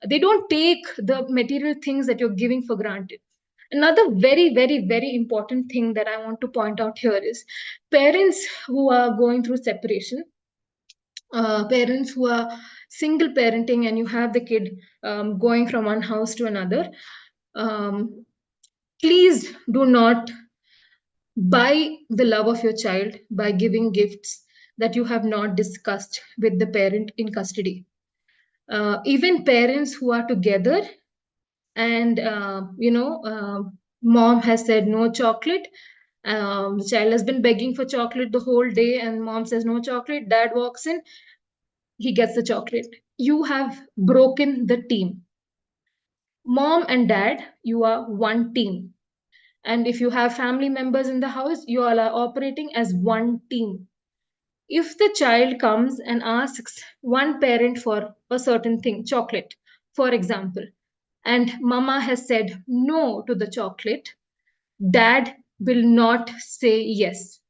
they don't take the material things that you're giving for granted. Another very, very, very important thing that I want to point out here is parents who are going through separation, parents who are single parenting, and you have the kid going from one house to another. Please do not buy the love of your child by giving gifts that you have not discussed with the parent in custody. Even parents who are together, and mom has said no chocolate. The child has been begging for chocolate the whole day, and mom says no chocolate. Dad walks in, he gets the chocolate. You have broken the team. Mom and dad, you are one team. And if you have family members in the house, you all are operating as one team. If the child comes and asks one parent for a certain thing, chocolate, for example, and mama has said no to the chocolate, dad will not say yes.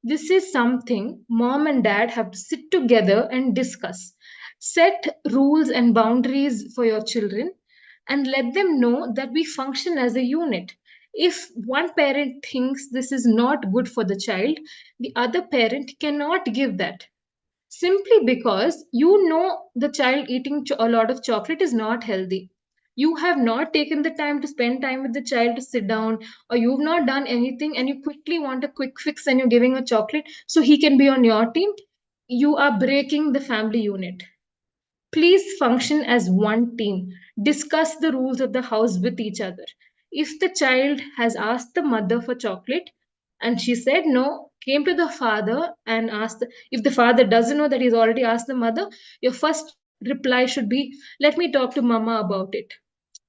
This is something mom and dad have to sit together and discuss. Set rules and boundaries for your children, and let them know that we function as a unit. If one parent thinks this is not good for the child, the other parent cannot give that. Simply because the child eating a lot of chocolate is not healthy. You have not taken the time to spend time with the child to sit down, or you've not done anything, and you quickly want a quick fix and you're giving a chocolate so he can be on your team. You are breaking the family unit. Please function as one team. Discuss the rules of the house with each other. If the child has asked the mother for chocolate and she said no, came to the father and asked, if the father doesn't know that he's already asked the mother, your first reply should be, let me talk to mama about it.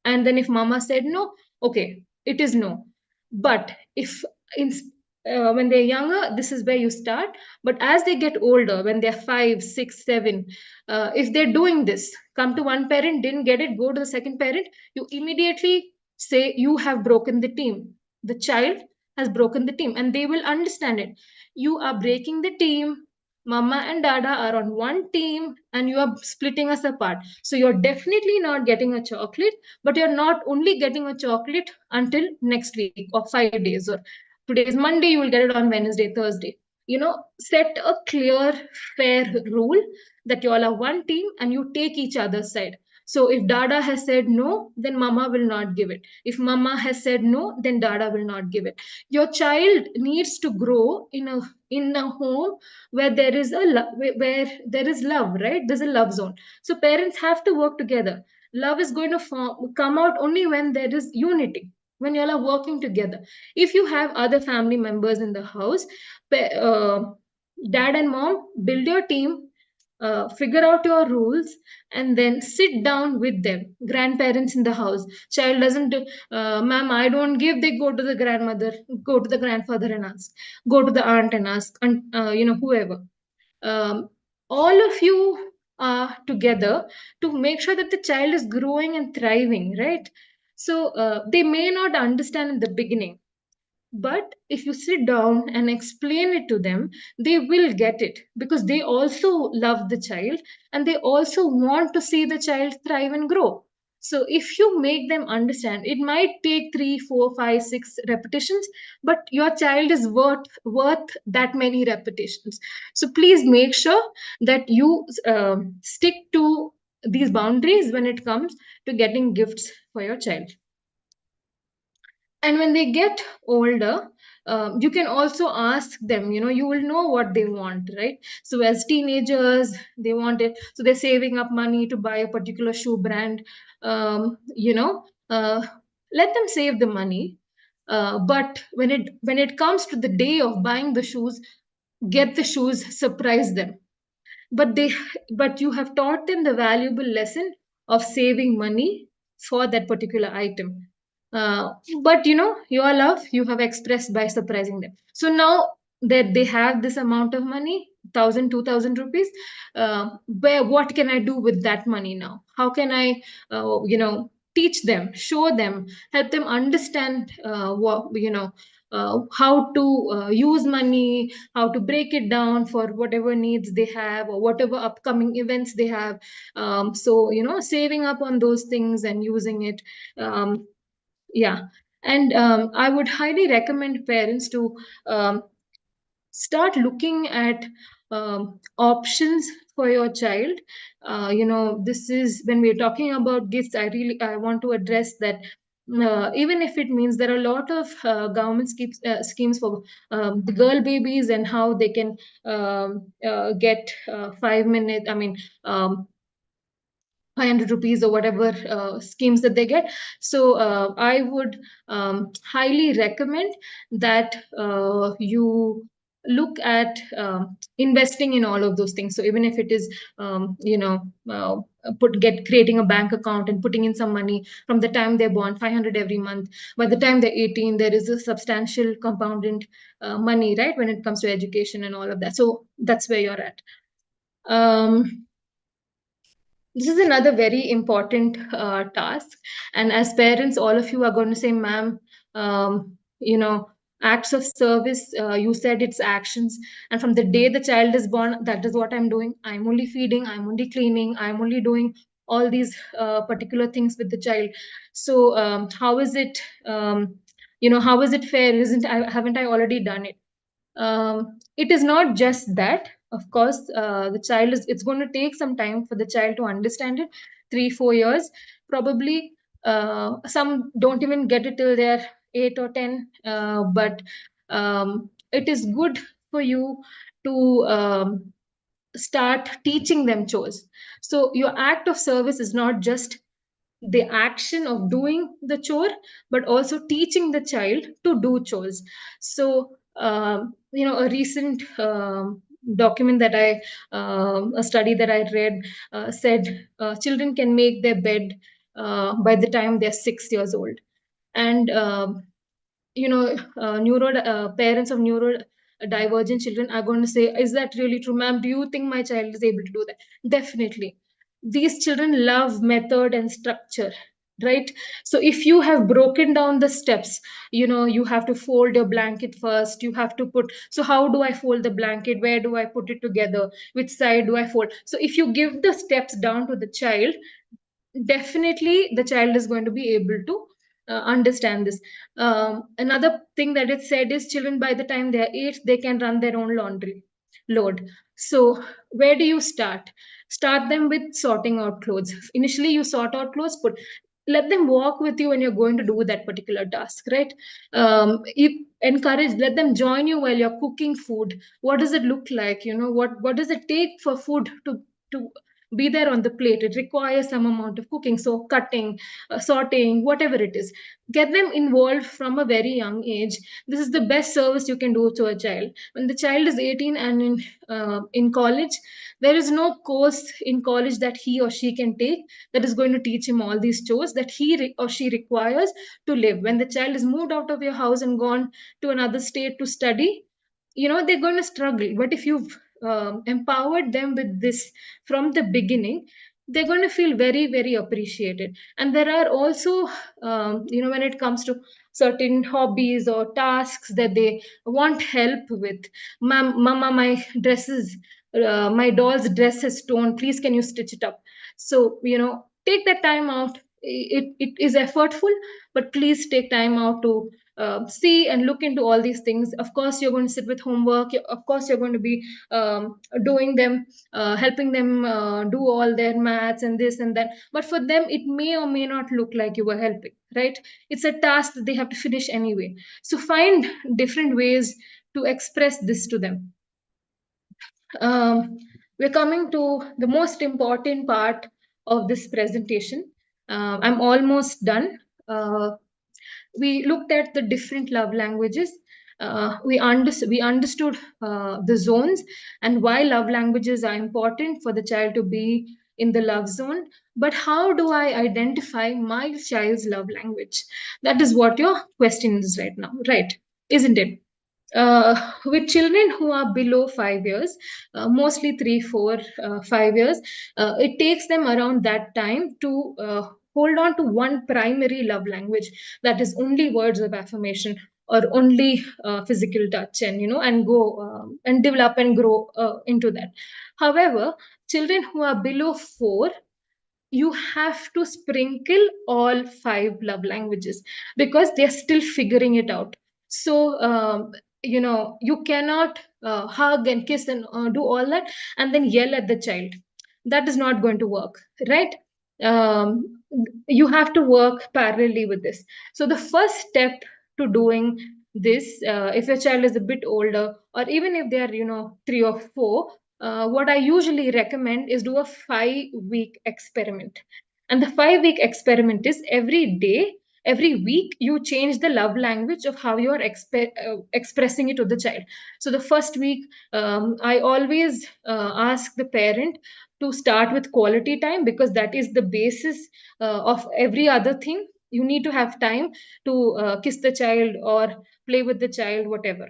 And then if mama said no, okay, it is no. But if when they're younger, this is where you start. But as they get older, when they're 5, 6, 7, if they're doing this, come to one parent, didn't get it, go to the second parent, you immediately say you have broken the team. The child has broken the team, and they will understand it. You are breaking the team. Mama and Dada are on one team, and you are splitting us apart. So you're definitely not getting a chocolate, but you're not only getting a chocolate until next week or 5 days, or today is Monday, you will get it on Wednesday, Thursday. Set a clear, fair rule that you all are one team and you take each other's side. So if Dada has said no, then Mama will not give it. If Mama has said no, then Dada will not give it. Your child needs to grow in a home where there is where there is love, right? There's a love zone. So parents have to work together. Love is going to come out only when there is unity, when you all are working together. If you have other family members in the house, dad and mom, build your team, figure out your rules, and then sit down with them. Grandparents in the house, child doesn't ma'am, I don't give, they go to the grandmother, go to the grandfather and ask, go to the aunt and ask, and whoever. All of you are together to make sure that the child is growing and thriving, right? So they may not understand in the beginning, but if you sit down and explain it to them, they will get it, because they also love the child and they also want to see the child thrive and grow. So if you make them understand, it might take 3, 4, 5, 6 repetitions, but your child is worth that many repetitions. So please make sure that you stick to these boundaries when it comes to getting gifts for your child. And when they get older, you can also ask them, you will know what they want, right? So as teenagers, they want it, so they're saving up money to buy a particular shoe brand. Let them save the money, but when it comes to the day of buying the shoes, get the shoes, surprise them. But you have taught them the valuable lesson of saving money for that particular item. But your love you have expressed by surprising them. So now that they have this amount of money, 1,000, 2,000 rupees, what can I do with that money now? How can I teach them, show them, help them understand how to use money, how to break it down for whatever needs they have or whatever upcoming events they have. So saving up on those things and using it. Yeah. And I would highly recommend parents to start looking at options for your child. This is when we're talking about gifts, I want to address that. Even if it means there are a lot of government schemes for the girl babies, and how they can get 5 minutes, 500 rupees or whatever schemes that they get. So I would highly recommend that you look at investing in all of those things. So even if it is creating a bank account and putting in some money from the time they're born, 500 every month. By the time they're 18, there is a substantial compounded money, right, when it comes to education and all of that. So that's where you're at. This is another very important task. And as parents, all of you are going to say, ma'am, acts of service, you said it's actions. And from the day the child is born, that is what I'm doing. I'm only feeding, I'm only cleaning, I'm only doing all these particular things with the child. So how is it, how is it fair? Haven't I already done it? It is not just that. Of course, it's going to take some time for the child to understand it. 3-4 years probably. Some don't even get it till they're 8 or 10. But it is good for you to start teaching them chores. So your act of service is not just the action of doing the chore, but also teaching the child to do chores. So a recent document that a study that I read said children can make their bed by the time they're 6 years old. And parents of neurodivergent children are going to say, is that really true, ma'am? Do you think my child is able to do that? Definitely. These children love method and structure. right? So if you have broken down the steps, you have to fold your blanket first, you have to put, so how do I fold the blanket, where do I put it together, which side do I fold? So if you give the steps down to the child, definitely the child is going to be able to understand this. Another thing that it said is children by the time they are 8, they can run their own laundry load. So where do you start them with sorting out clothes. Initially you sort out clothes, but let them walk with you when you're going to do that particular task, right? If encourage, let them join you while you're cooking food. What does it look like? What does it take for food to be there on the plate? It requires some amount of cooking, so cutting, sorting, whatever it is. Get them involved from a very young age. This is the best service you can do to a child. When the child is 18 and in college, there is no course in college that he or she can take that is going to teach him all these chores that or she requires to live. When the child is moved out of your house and gone to another state to study, they're going to struggle. But if you've empowered them with this from the beginning, they're going to feel very, very appreciated. And there are also, when it comes to certain hobbies or tasks that they want help with, mama, my dresses, my doll's dress is torn, please can you stitch it up? So take that time out. It is effortful, but please take time out to see and look into all these things. Of course you're going to sit with homework, of course you're going to be doing them, helping them do all their maths and this and that, but for them it may or may not look like you were helping, right? It's a task that they have to finish anyway. So find different ways to express this to them. We're coming to the most important part of this presentation. I'm almost done. We looked at the different love languages. We understood the zones and why love languages are important for the child to be in the love zone. But how do I identify my child's love language? That is what your question is right now, right? Isn't it? With children who are below 5 years, mostly 3, 4, 5 years, it takes them around that time to hold on to one primary love language, that is only words of affirmation or only physical touch, and go and develop and grow into that. However, children who are below 4, you have to sprinkle all 5 love languages because they're still figuring it out. So you cannot hug and kiss and do all that and then yell at the child. That is not going to work, right? You have to work parallelly with this. So the first step to doing this, if your child is a bit older, or even if they are 3 or 4, what I usually recommend is do a 5-week experiment. And the 5-week experiment is every day, every week, you change the love language of how you are expressing it to the child. So the first week, I always ask the parent to start with quality time, because that is the basis of every other thing. You need to have time to kiss the child or play with the child, whatever.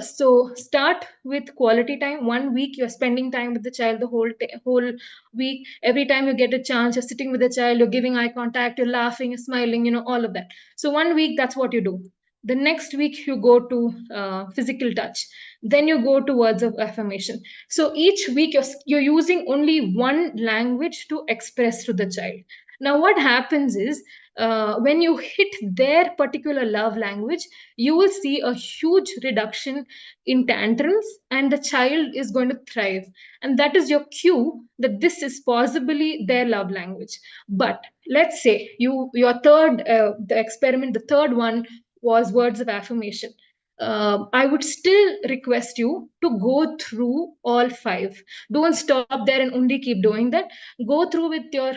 So start with quality time. 1 week you're spending time with the child, the whole week. Every time you get a chance, you're sitting with the child, you're giving eye contact, you're laughing, you're smiling, all of that. So 1 week, that's what you do. The next week you go to physical touch. Then you go to words of affirmation. So each week you're using only one language to express to the child. Now what happens is, when you hit their particular love language, you will see a huge reduction in tantrums and the child is going to thrive. And that is your cue that this is possibly their love language. But let's say your third, the experiment, the third one was words of affirmation. I would still request you to go through all 5. Don't stop there and only keep doing that. Go through with your,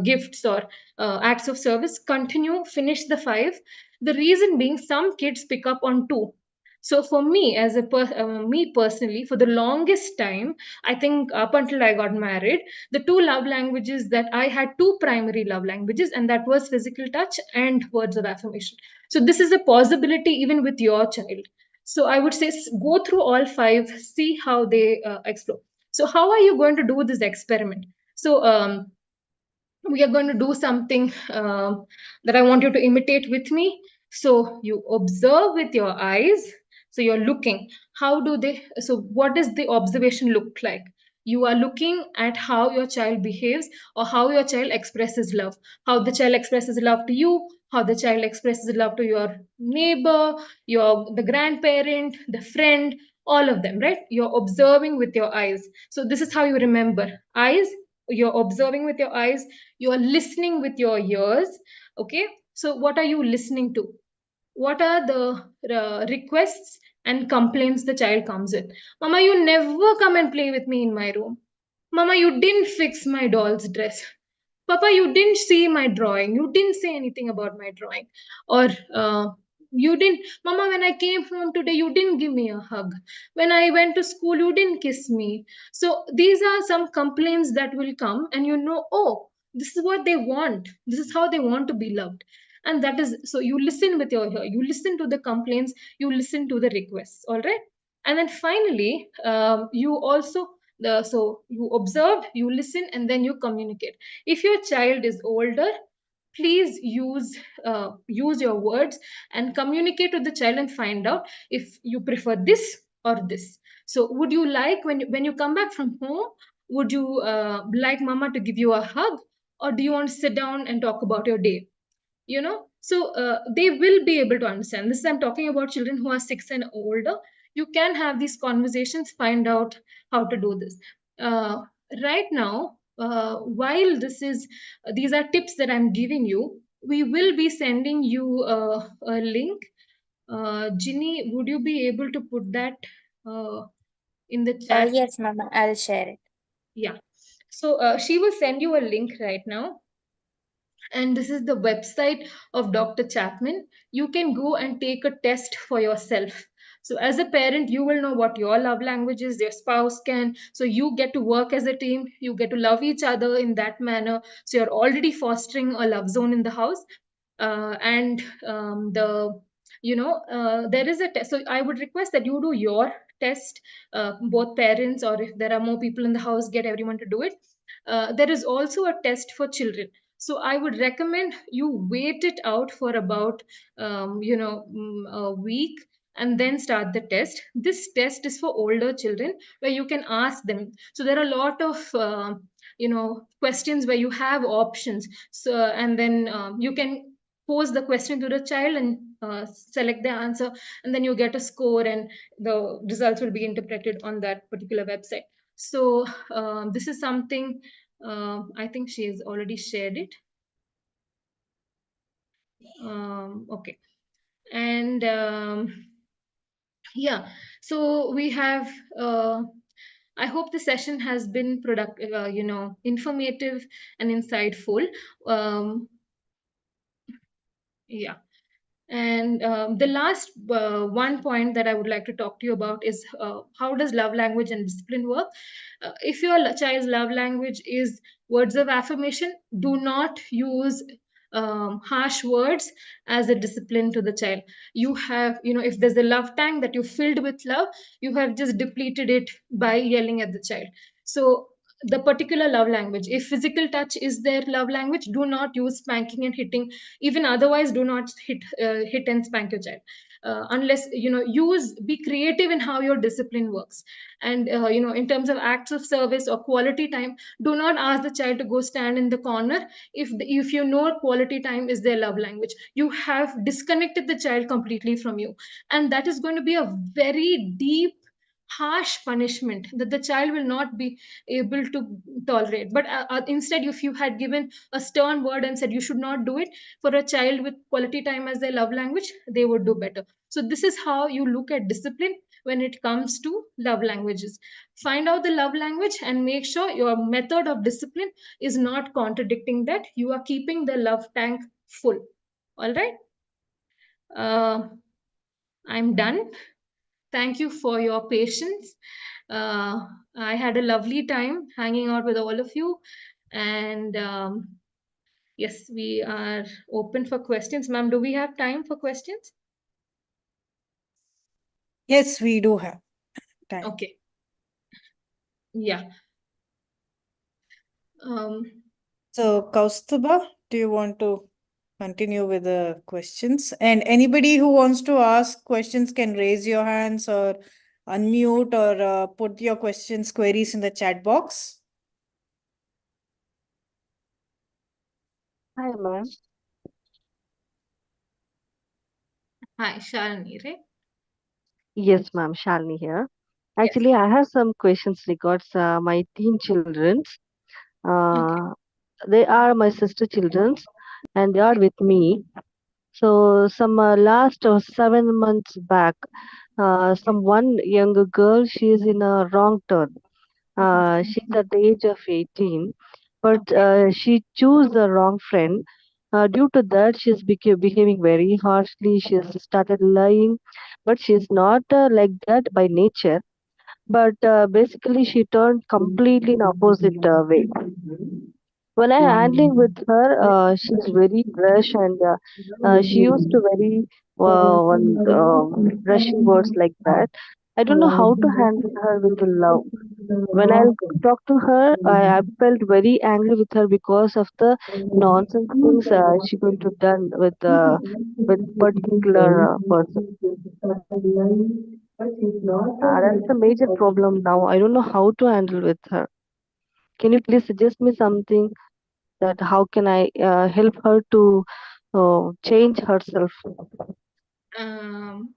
gifts or acts of service. Continue, finish the 5. The reason being, some kids pick up on 2. So for me, as me personally, for the longest time, I think up until I got married, the 2 love languages that I had, 2 primary love languages, and that was physical touch and words of affirmation. So this is a possibility even with your child. So I would say go through all 5, see how they explore. So how are you going to do this experiment? So we are going to do something that I want you to imitate with me. So you observe with your eyes. So you're looking. So what does the observation look like? You are looking at how your child behaves or how your child expresses love. How the child expresses love to you, how the child expresses love to your neighbor, the grandparent, the friend, all of them, right? You're observing with your eyes. So this is how you remember. Eyes, you're observing with your eyes, you are listening with your ears. Okay, so what are you listening to? What are the requests and complaints the child comes with? Mama, you never come and play with me in my room. Mama, you didn't fix my doll's dress. Papa, you didn't see my drawing. You didn't say anything about my drawing. Or you didn't, Mama, when I came home today, you didn't give me a hug. When I went to school, you didn't kiss me. So these are some complaints that will come, and you know, oh, this is what they want. This is how they want to be loved. And that is, so you listen with your ear, you listen to the complaints, you listen to the requests, all right? And then finally, you also, so you observe, you listen, and then you communicate. If your child is older, please use your words and communicate with the child and find out if you prefer this or this. So would you like, when you come back from home, would you like mama to give you a hug, or do you want to sit down and talk about your day? So they will be able to understand this. I'm talking about children who are 6 and older. You can have these conversations, find out how to do this. Right now, while these are tips that I'm giving you, we will be sending you a link. Ginny, would you be able to put that uh, in the chat? Yes, Mama, I'll share it. Yeah. So she will send you a link right now, and this is the website of Dr. Chapman. You can go and take a test for yourself. So as a parent, you will know what your love language is, your spouse can. So you get to work as a team, you get to love each other in that manner. So you're already fostering a love zone in the house. And there is a test. So I would request that you do your test, both parents, or if there are more people in the house, get everyone to do it. There is also a test for children. So I would recommend you wait it out for about a week and then start the test. This test is for older children, where you can ask them. So there are a lot of questions where you have options. So and then you can pose the question to the child and select the answer, and then you get a score, and the results will be interpreted on that particular website. So this is something, I think she has already shared it. Okay. And yeah, so we have, I hope the session has been productive, informative and insightful. Yeah. And the last one point that I would like to talk to you about is how does love language and discipline work? If your child's love language is words of affirmation, do not use harsh words as a discipline to the child. If there's a love tank that you filled with love, you have just depleted it by yelling at the child. So the particular love language, if physical touch is their love language, do not use spanking and hitting. Even otherwise, do not hit and spank your child, unless be creative in how your discipline works. And in terms of acts of service or quality time, do not ask the child to go stand in the corner. If you know quality time is their love language, you have disconnected the child completely from you, and that is going to be a very deep, harsh punishment that the child will not be able to tolerate. But instead, if you had given a stern word and said you should not do it, for a child with quality time as their love language, they would do better. So this is how you look at discipline when it comes to love languages. Find out the love language and make sure your method of discipline is not contradicting that. You are keeping the love tank full. All right. I'm done. Thank you for your patience. I had a lovely time hanging out with all of you. And yes, we are open for questions. Ma'am, do we have time for questions? Yes, we do have time. Okay. Yeah. So, Kaustuba, do you want to continue with the questions? And anybody who wants to ask questions can raise your hands or unmute or put your questions, queries in the chat box. Hi, ma'am. Hi, Shalini, right? Yes, ma'am. Shalini here. Yes. Actually, I have some questions regards my teen childrens. Okay. They are my sister childrens, and they are with me. So, some last 7 months back, some one younger girl, she is in a wrong turn. She's at the age of 18, but she chose the wrong friend. Due to that, she's behaving very harshly. She's started lying, but she's not like that by nature. But basically, she turned completely in opposite way. When I handling with her, she's very brash and she used to very rushing words like that. I don't know how to handle her with the love. When I talked to her, I felt very angry with her because of the nonsense things she going to done with particular person. That's the major problem now. I don't know how to handle with her. Can you please suggest me something that how can I help her to change herself? Um,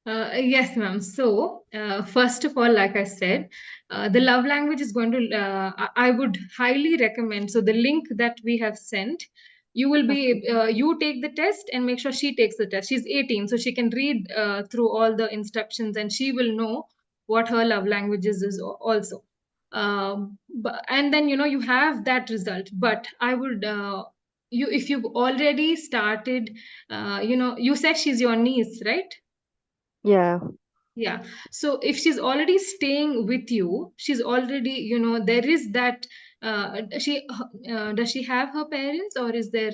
yes, ma'am. So, first of all, like I said, the love language is going to, I would highly recommend. So, the link that we have sent, you will be, you take the test and make sure she takes the test. She's 18, so she can read through all the instructions and she will know what her love languages is also. And then, you have that result. But I would, if you've already started, you said she's your niece, right? Yeah. Yeah. So if she's already staying with you, she's already, there is that. Does she have her parents, or is there?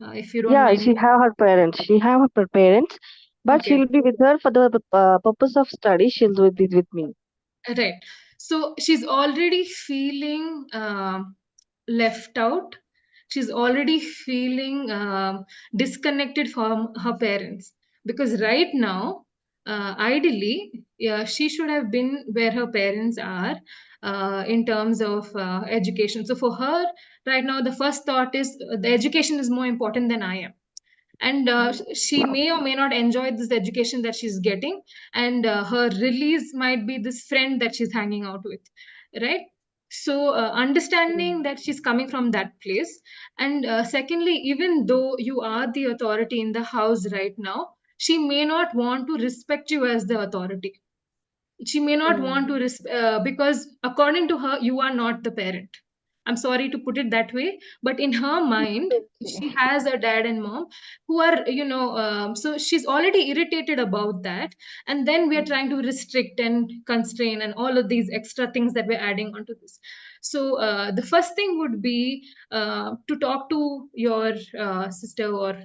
If you don't Yeah, mind she me. have her parents. She have her parents, but Okay. she'll be with her for the purpose of study. She'll be with me. Right. So she's already feeling left out. She's already feeling disconnected from her parents because right now, ideally, yeah, she should have been where her parents are in terms of education. So for her, right now, the first thought is the education is more important than I am, and she may or may not enjoy this education that she's getting, and her release might be this friend that she's hanging out with, right? So understanding that she's coming from that place, and secondly, even though you are the authority in the house right now, she may not want to respect you as the authority. She may not want to because according to her you are not the parent. I'm sorry to put it that way, but in her mind Okay. she has a dad and mom who are, so she's already irritated about that, and then we are trying to restrict and constrain and all of these extra things that we're adding onto this. So the first thing would be to talk to your sister or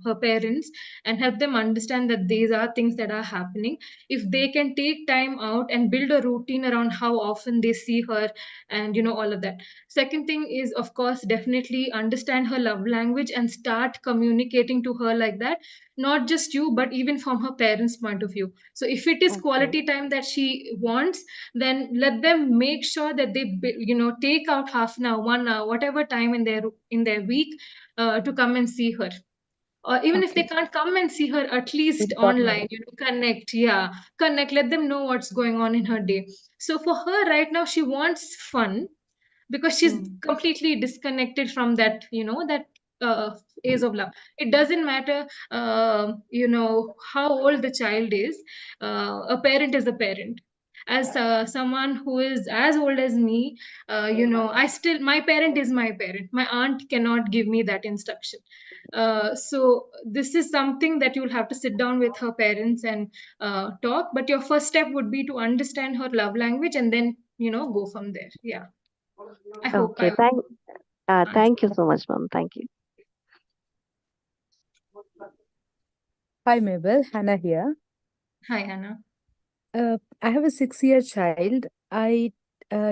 her parents and help them understand that these are things that are happening. If they can take time out and build a routine around how often they see her, and all of that. Second thing is, of course, definitely understand her love language and start communicating to her like that, not just you but even from her parents point of view. So if it is Okay. quality time that she wants, then let them make sure that they take out half an hour, 1 hour, whatever time in their week, to come and see her. Or even if they Okay. can't come and see her, at least Important. online, connect. Yeah, connect, let them know what's going on in her day. So for her right now, she wants fun because she's Mm. completely disconnected from that, that age of love. It doesn't matter how old the child is. A parent is a parent. As someone who is as old as me, I still, my parent is my parent. My aunt cannot give me that instruction. So this is something that you'll have to sit down with her parents and talk, but your first step would be to understand her love language and then go from there. Yeah, I hope Okay. I've answered. Thank you so much, ma'am. Thank you. Hi, Mabel. Hannah here. Hi, Hannah. I have a 6-year child. I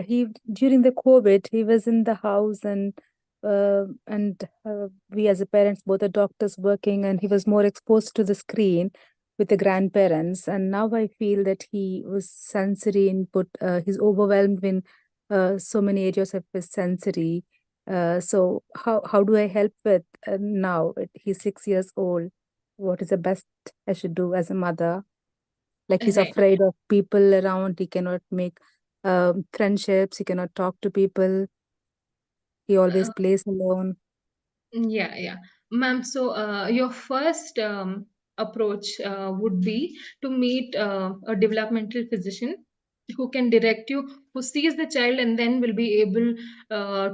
he during the COVID, he was in the house, and we as a parents, both are doctors working, and he was more exposed to the screen with the grandparents. And now I feel that he was sensory input. He's overwhelmed in so many areas of his sensory. So how do I help with now? He's 6 years old. What is the best I should do as a mother? Like, he's Right. afraid of people around. He cannot make friendships. He cannot talk to people. He always plays alone. Yeah. Ma'am, so your first approach would be to meet a developmental physician who can direct you, who sees the child and then will be able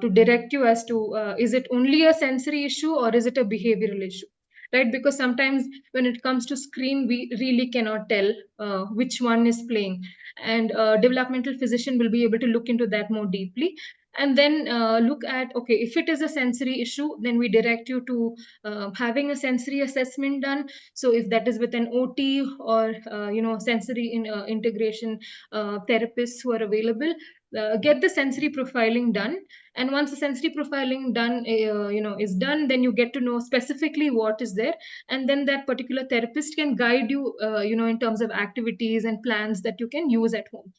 to direct you as to is it only a sensory issue or is it a behavioral issue, right? Because sometimes when it comes to screen, we really cannot tell which one is playing, and a developmental physician will be able to look into that more deeply, and then look at, okay, if it is a sensory issue, then we direct you to having a sensory assessment done. So if that is with an OT or sensory integration therapists who are available, get the sensory profiling done. And once the sensory profiling done is done, then you get to know specifically what is there, and then that particular therapist can guide you in terms of activities and plans that you can use at home.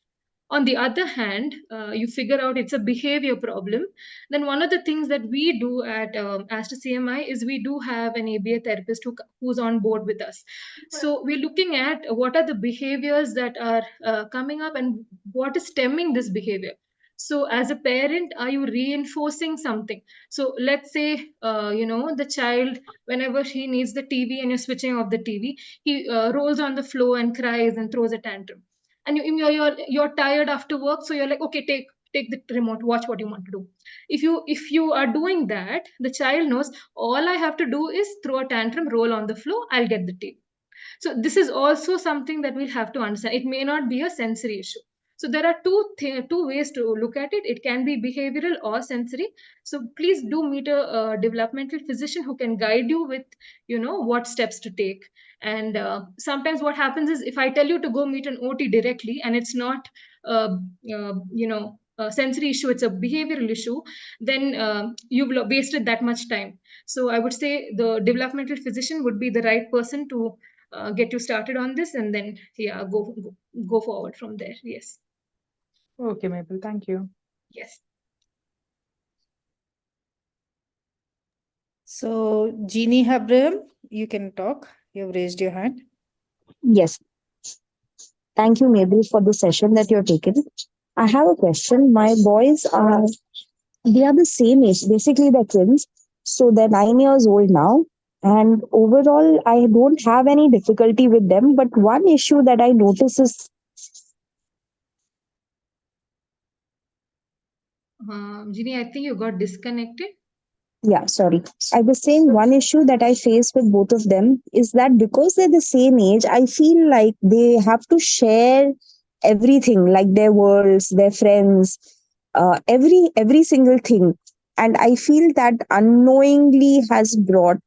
On the other hand, you figure out it's a behavior problem, then one of the things that we do at Aster CMI is we do have an ABA therapist who's on board with us. So we're looking at what are the behaviors that are coming up and what is stemming this behavior. So as a parent, are you reinforcing something? So let's say, the child, whenever he needs the TV and you're switching off the TV, he rolls on the floor and cries and throws a tantrum, and you're tired after work, so you're like, okay, take the remote, watch what you want to do. If you are doing that, the child knows all I have to do is throw a tantrum, roll on the floor, I'll get the tea. So this is also something that we have to understand. It may not be a sensory issue. So there are two ways to look at it. It can be behavioral or sensory. So please do meet a developmental physician who can guide you with, what steps to take. And sometimes what happens is, if I tell you to go meet an OT directly and it's not, a sensory issue, it's a behavioral issue, then you've wasted that much time. So I would say the developmental physician would be the right person to get you started on this, and then go forward from there. Yes. Okay, Mabel, thank you. Yes. So, Jeannie Abraham, you can talk. You've raised your hand. Yes. Thank you, Mabel, for the session that you're taking. I have a question. My boys they are the same age. Basically, they're twins. So they're 9 years old now. And overall, I don't have any difficulty with them. But one issue that I notice is, Ginny, I think you got disconnected. yeah, sorry. I was saying one issue that I face with both of them is that because they're the same age, I feel like they have to share everything, like their worlds, their friends, every single thing. And I feel that unknowingly has brought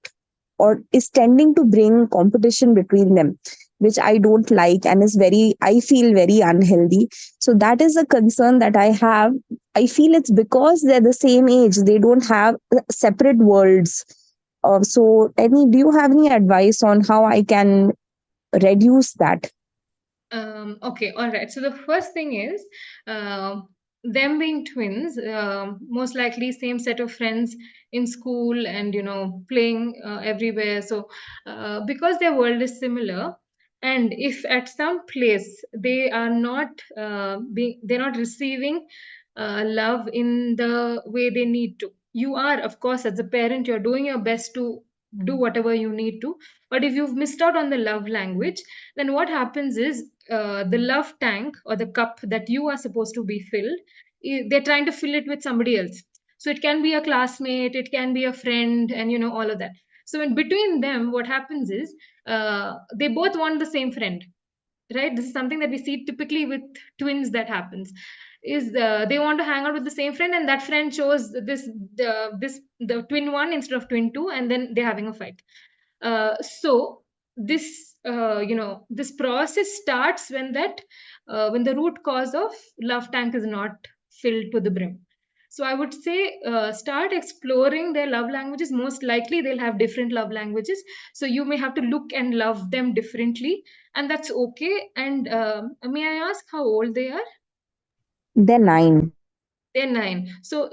or is tending to bring competition between them, which I don't like and I feel very unhealthy. So that is a concern that I have. I feel it's because they're the same age, they don't have separate worlds. Do you have any advice on how I can reduce that? Okay, all right. So the first thing is, them being twins, most likely same set of friends in school and playing everywhere. So because their world is similar, and if at some place they are not they're not receiving love in the way they need to, you are, of course, as a parent, you're doing your best to do whatever you need to. But if you've missed out on the love language, then what happens is, the love tank or the cup that you are supposed to be filled, they're trying to fill it with somebody else. So it can be a classmate, it can be a friend, and all of that. So in between them, what happens is, they both want the same friend, right? This is something that we see typically with twins that happens, is they want to hang out with the same friend, and that friend chose the twin one instead of twin two, and then they're having a fight. So this this process starts when the root cause of love tank is not filled to the brim. So I would say start exploring their love languages. Most likely they'll have different love languages. So you may have to look and love them differently, and that's okay. And may I ask how old they are? They're 9. They're 9. So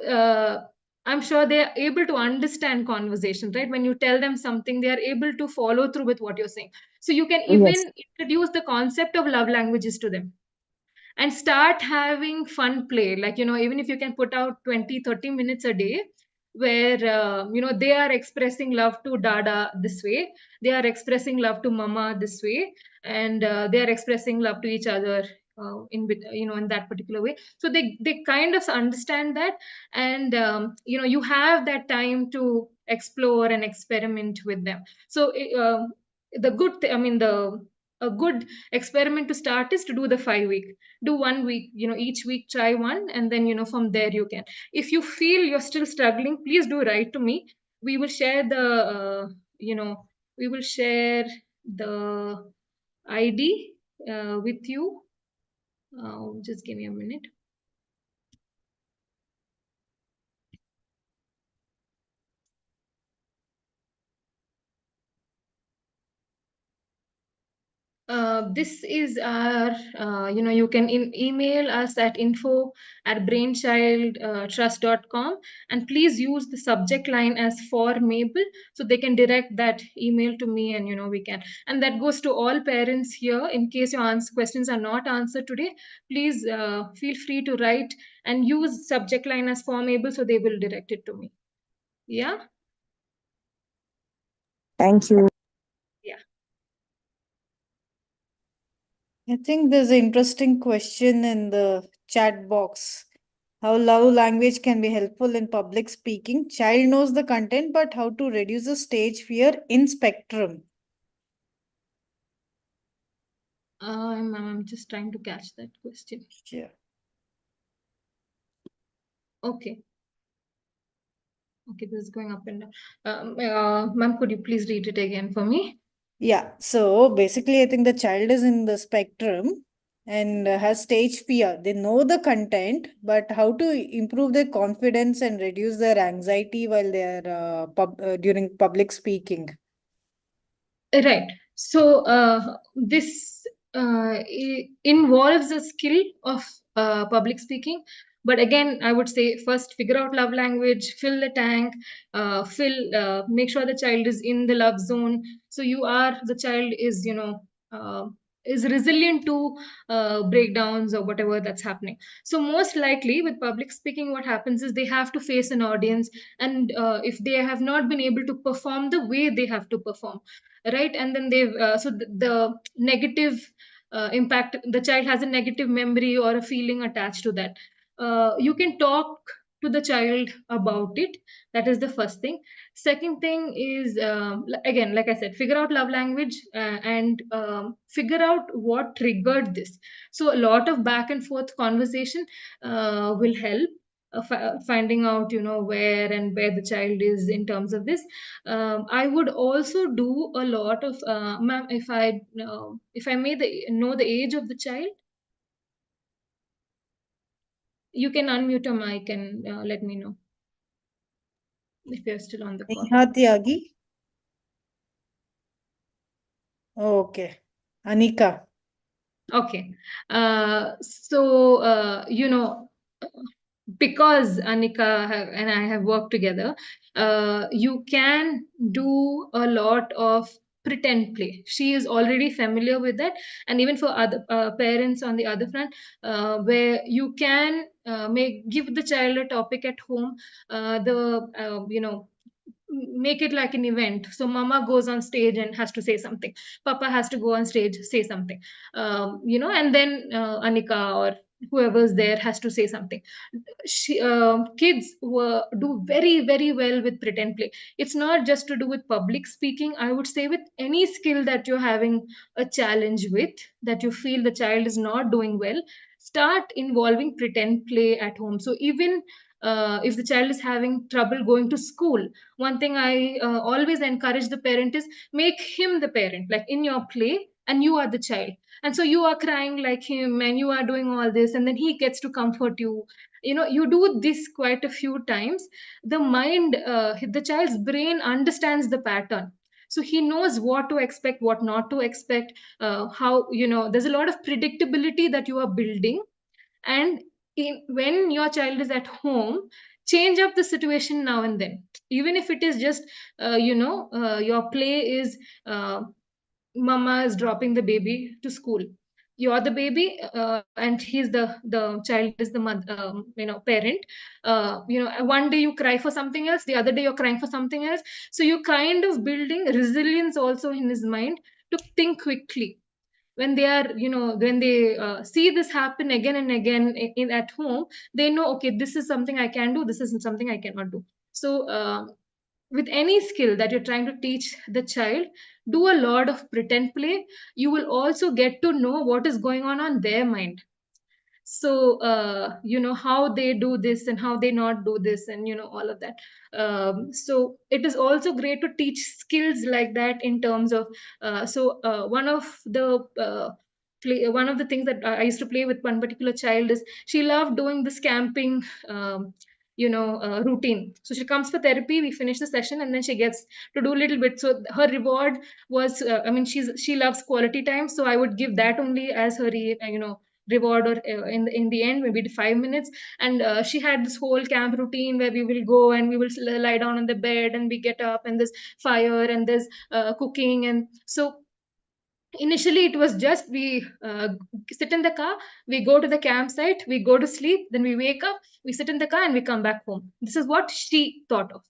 I'm sure they're able to understand conversation, right? When you tell them something, they are able to follow through with what you're saying. So you can Yes. even introduce the concept of love languages to them and start having fun play. Like, even if you can put out 20-30 minutes a day where, they are expressing love to Dada this way, they are expressing love to Mama this way, and they are expressing love to each other in that particular way. So they kind of understand that, and you have that time to explore and experiment with them. So the good th- I mean the a good experiment to start is to do the 5 week. Do 1 week, each week try one, and then from there you can. If you feel you're still struggling, please do write to me. We will share the ID with you. Just give me a minute. This is our, you can email us at info@brainchildtrust.com, and please use the subject line as for Mabel, so they can direct that email to me, and we can. And that goes to all parents here. In case your questions are not answered today, please feel free to write and use subject line as for Mabel, so they will direct it to me. Yeah. Thank you. I think there's an interesting question in the chat box. How love language can be helpful in public speaking. Child knows the content, but how to reduce the stage fear in spectrum? I'm just trying to catch that question. Yeah. Okay. Okay, this is going up and down. Ma'am, could you please read it again for me? Yeah. So basically, I think the child is in the spectrum and has stage fear. They know the content, but how to improve their confidence and reduce their anxiety while they are during public speaking? Right. So this involves a skill of public speaking. But again, I would say first figure out love language, fill the tank, make sure the child is in the love zone. So the child is resilient to breakdowns or whatever that's happening. So most likely with public speaking, what happens is they have to face an audience, and if they have not been able to perform the way they have to perform, right, and then the negative impact, the child has a negative memory or a feeling attached to that. You can talk to the child about it. That is the first thing. Second thing is, again, like I said, figure out love language, and figure out what triggered this. So a lot of back and forth conversation will help finding out where the child is in terms of this. I would also do a lot of, ma'am, if I may know the age of the child. You can unmute your mic and let me know if you're still on the call. Neha Tyagi. Okay. Anika. Okay. So because Anika and I have worked together, you can do a lot of pretend play. She is already familiar with that, and even for other parents on the other front, where you can give the child a topic at home, make it like an event. So mama goes on stage and has to say something, papa has to go on stage, say something, and then Anika or whoever's there has to say something. Kids do very, very well with pretend play. It's not just to do with public speaking. I would say with any skill that you're having a challenge with, that you feel the child is not doing well, start involving pretend play at home. So even if the child is having trouble going to school, one thing I always encourage the parent is make him the parent. Like in your play, and you are the child, and so you are crying like him and you are doing all this, and then he gets to comfort you. You do this quite a few times. The mind, the child's brain understands the pattern, so he knows what to expect, what not to expect. How, there's a lot of predictability that you are building. And when your child is at home, change up the situation now and then, even if it is just your play is, mama is dropping the baby to school, you're the baby, and he's the child is the mother, parent. One day you cry for something else, the other day you're crying for something else. So you kind of building resilience also in his mind to think quickly. When they are, when they see this happen again and again at home, they know, okay, this is something I can do, this is something I cannot do. So with any skill that you're trying to teach the child, do a lot of pretend play. You will also get to know what is going on their mind. So how they do this and how they not do this, and all of that. So it is also great to teach skills like that in terms of, one of the things that I used to play with one particular child is, she loved doing this camping routine. So she comes for therapy, we finish the session, and then she gets to do a little bit. So her reward was, she loves quality time, so I would give that only as her reward, or in the end maybe 5 minutes. And she had this whole camp routine where we will go and we will lie down on the bed, and we get up, and there's fire, and there's cooking. And so initially it was just, we sit in the car, we go to the campsite, we go to sleep, then we wake up, we sit in the car, and we come back home. This is what she thought of.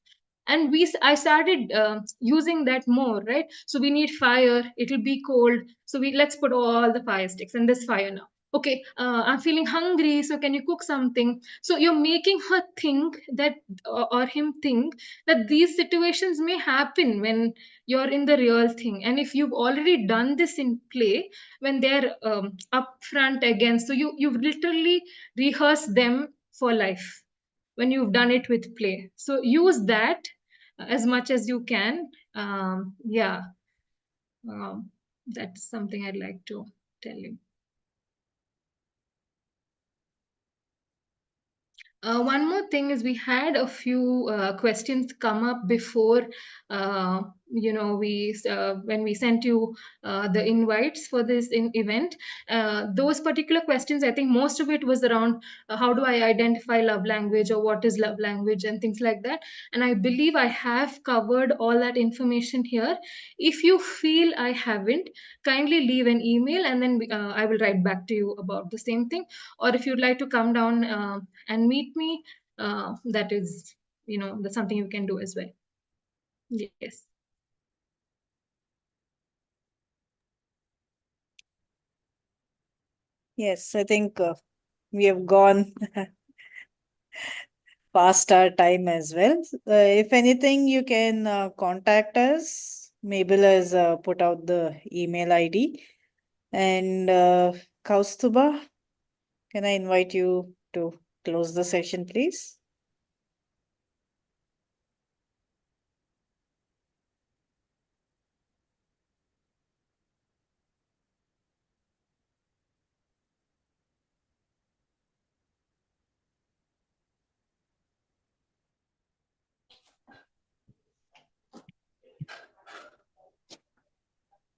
And I started using that more, right? So we need fire, it'll be cold, so let's put all the fire sticks, and there's fire now. Okay, I'm feeling hungry, so can you cook something? So you're making her think that, or him think that these situations may happen when you're in the real thing. And if you've already done this in play, when they're up front again, so you've literally rehearsed them for life when you've done it with play. So use that as much as you can. Yeah, that's something I'd like to tell you. One more thing is, we had a few questions come up before, when we sent you the invites for this event. Those particular questions, I think most of it was around how do I identify love language, or what is love language, and things like that. And I believe I have covered all that information here. If you feel I haven't, kindly leave an email, and then I will write back to you about the same thing. Or if you'd like to come down and meet me, that is, that's something you can do as well. Yes. Yes, I think we have gone past our time as well. If anything, you can contact us. Mabel has put out the email ID. And Kaustuba, can I invite you to close the session, please?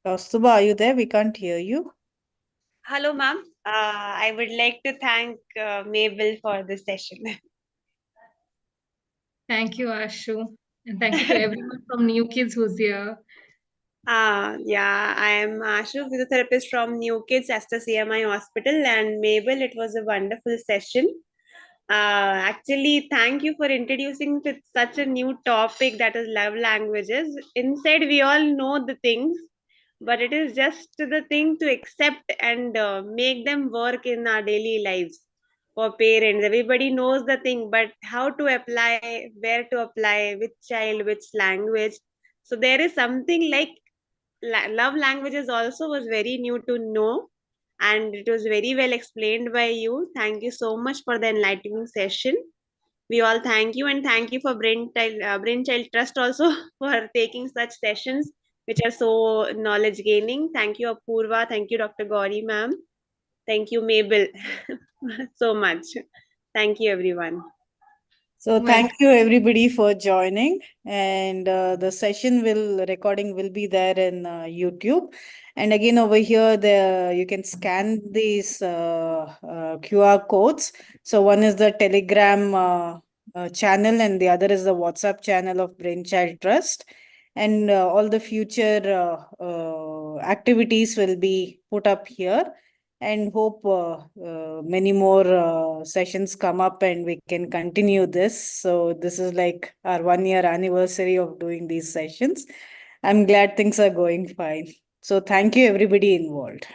Kaustuba, are you there? We can't hear you. Hello, ma'am. I would like to thank Mabel for this session. Thank you, Ashu. And thank you to everyone from New Kids who's here. Yeah, I am Ashu, physiotherapist from New Kids Aster CMI Hospital. And Mabel, it was a wonderful session. Actually, thank you for introducing to such a new topic, that is love languages. Inside, we all know the things, but it is just the thing to accept and make them work in our daily lives. For parents, everybody knows the thing, but how to apply, where to apply, which child, which language. So there is something like love languages also was very new to know, and it was very well explained by you. Thank you so much for the enlightening session. We all thank you, and thank you for Brainchild Trust also for taking such sessions, which are so knowledge gaining. Thank you, Apurva. Thank you, Dr. Gauri ma'am. Thank you, Mabel, so much. Thank you, everyone. So thank you everybody for joining, and the recording will be there in YouTube. And again over here, you can scan these QR codes. So one is the Telegram channel, and the other is the WhatsApp channel of Brainchild Trust. And all the future activities will be put up here. And hope many more sessions come up and we can continue this. So this is like our 1 year anniversary of doing these sessions. I'm glad things are going fine. So thank you everybody involved.